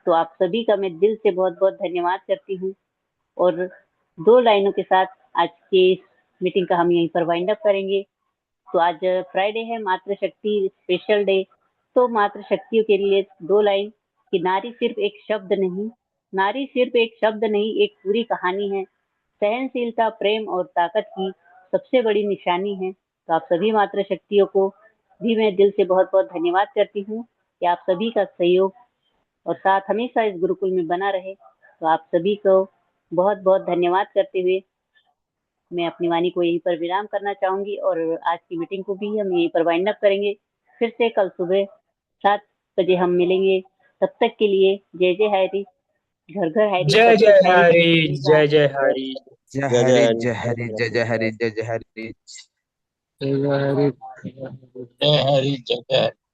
तो आप सभी का मैं दिल से बहुत बहुत धन्यवाद करती हूँ। और 2 लाइनों के साथ आज के इस मीटिंग का हम यहीं पर वाइंड अप करेंगे। तो आज फ्राइडे है, मातृशक्ति स्पेशल डे। तो मातृशक्तियों के लिए 2 लाइन कि नारी सिर्फ एक शब्द नहीं, नारी सिर्फ एक शब्द नहीं, एक पूरी कहानी है। सहनशीलता, प्रेम और ताकत की सबसे बड़ी निशानी है। तो आप सभी मातृशक्तियों को भी मैं दिल से बहुत बहुत धन्यवाद करती हूँ कि आप सभी का सहयोग और साथ हमेशा इस गुरुकुल में बना रहे। तो आप सभी को बहुत बहुत धन्यवाद करते हुए मैं अपनी वाणी को यहीं पर विराम करना चाहूंगी और आज की मीटिंग को भी हम यहीं पर वाइंड अप करेंगे। फिर से कल सुबह 7 बजे हम मिलेंगे। तब तक के लिए जय जय हरि, घर घर हरि, जय सब जय कुछ हरि, सब हरि, कुछ जय हरि। जय हरि, जय जय जय हरि, हरि, जय हरि, जय जय हरि, जय जय हरि। जय जय हरि, जय हरि जय जय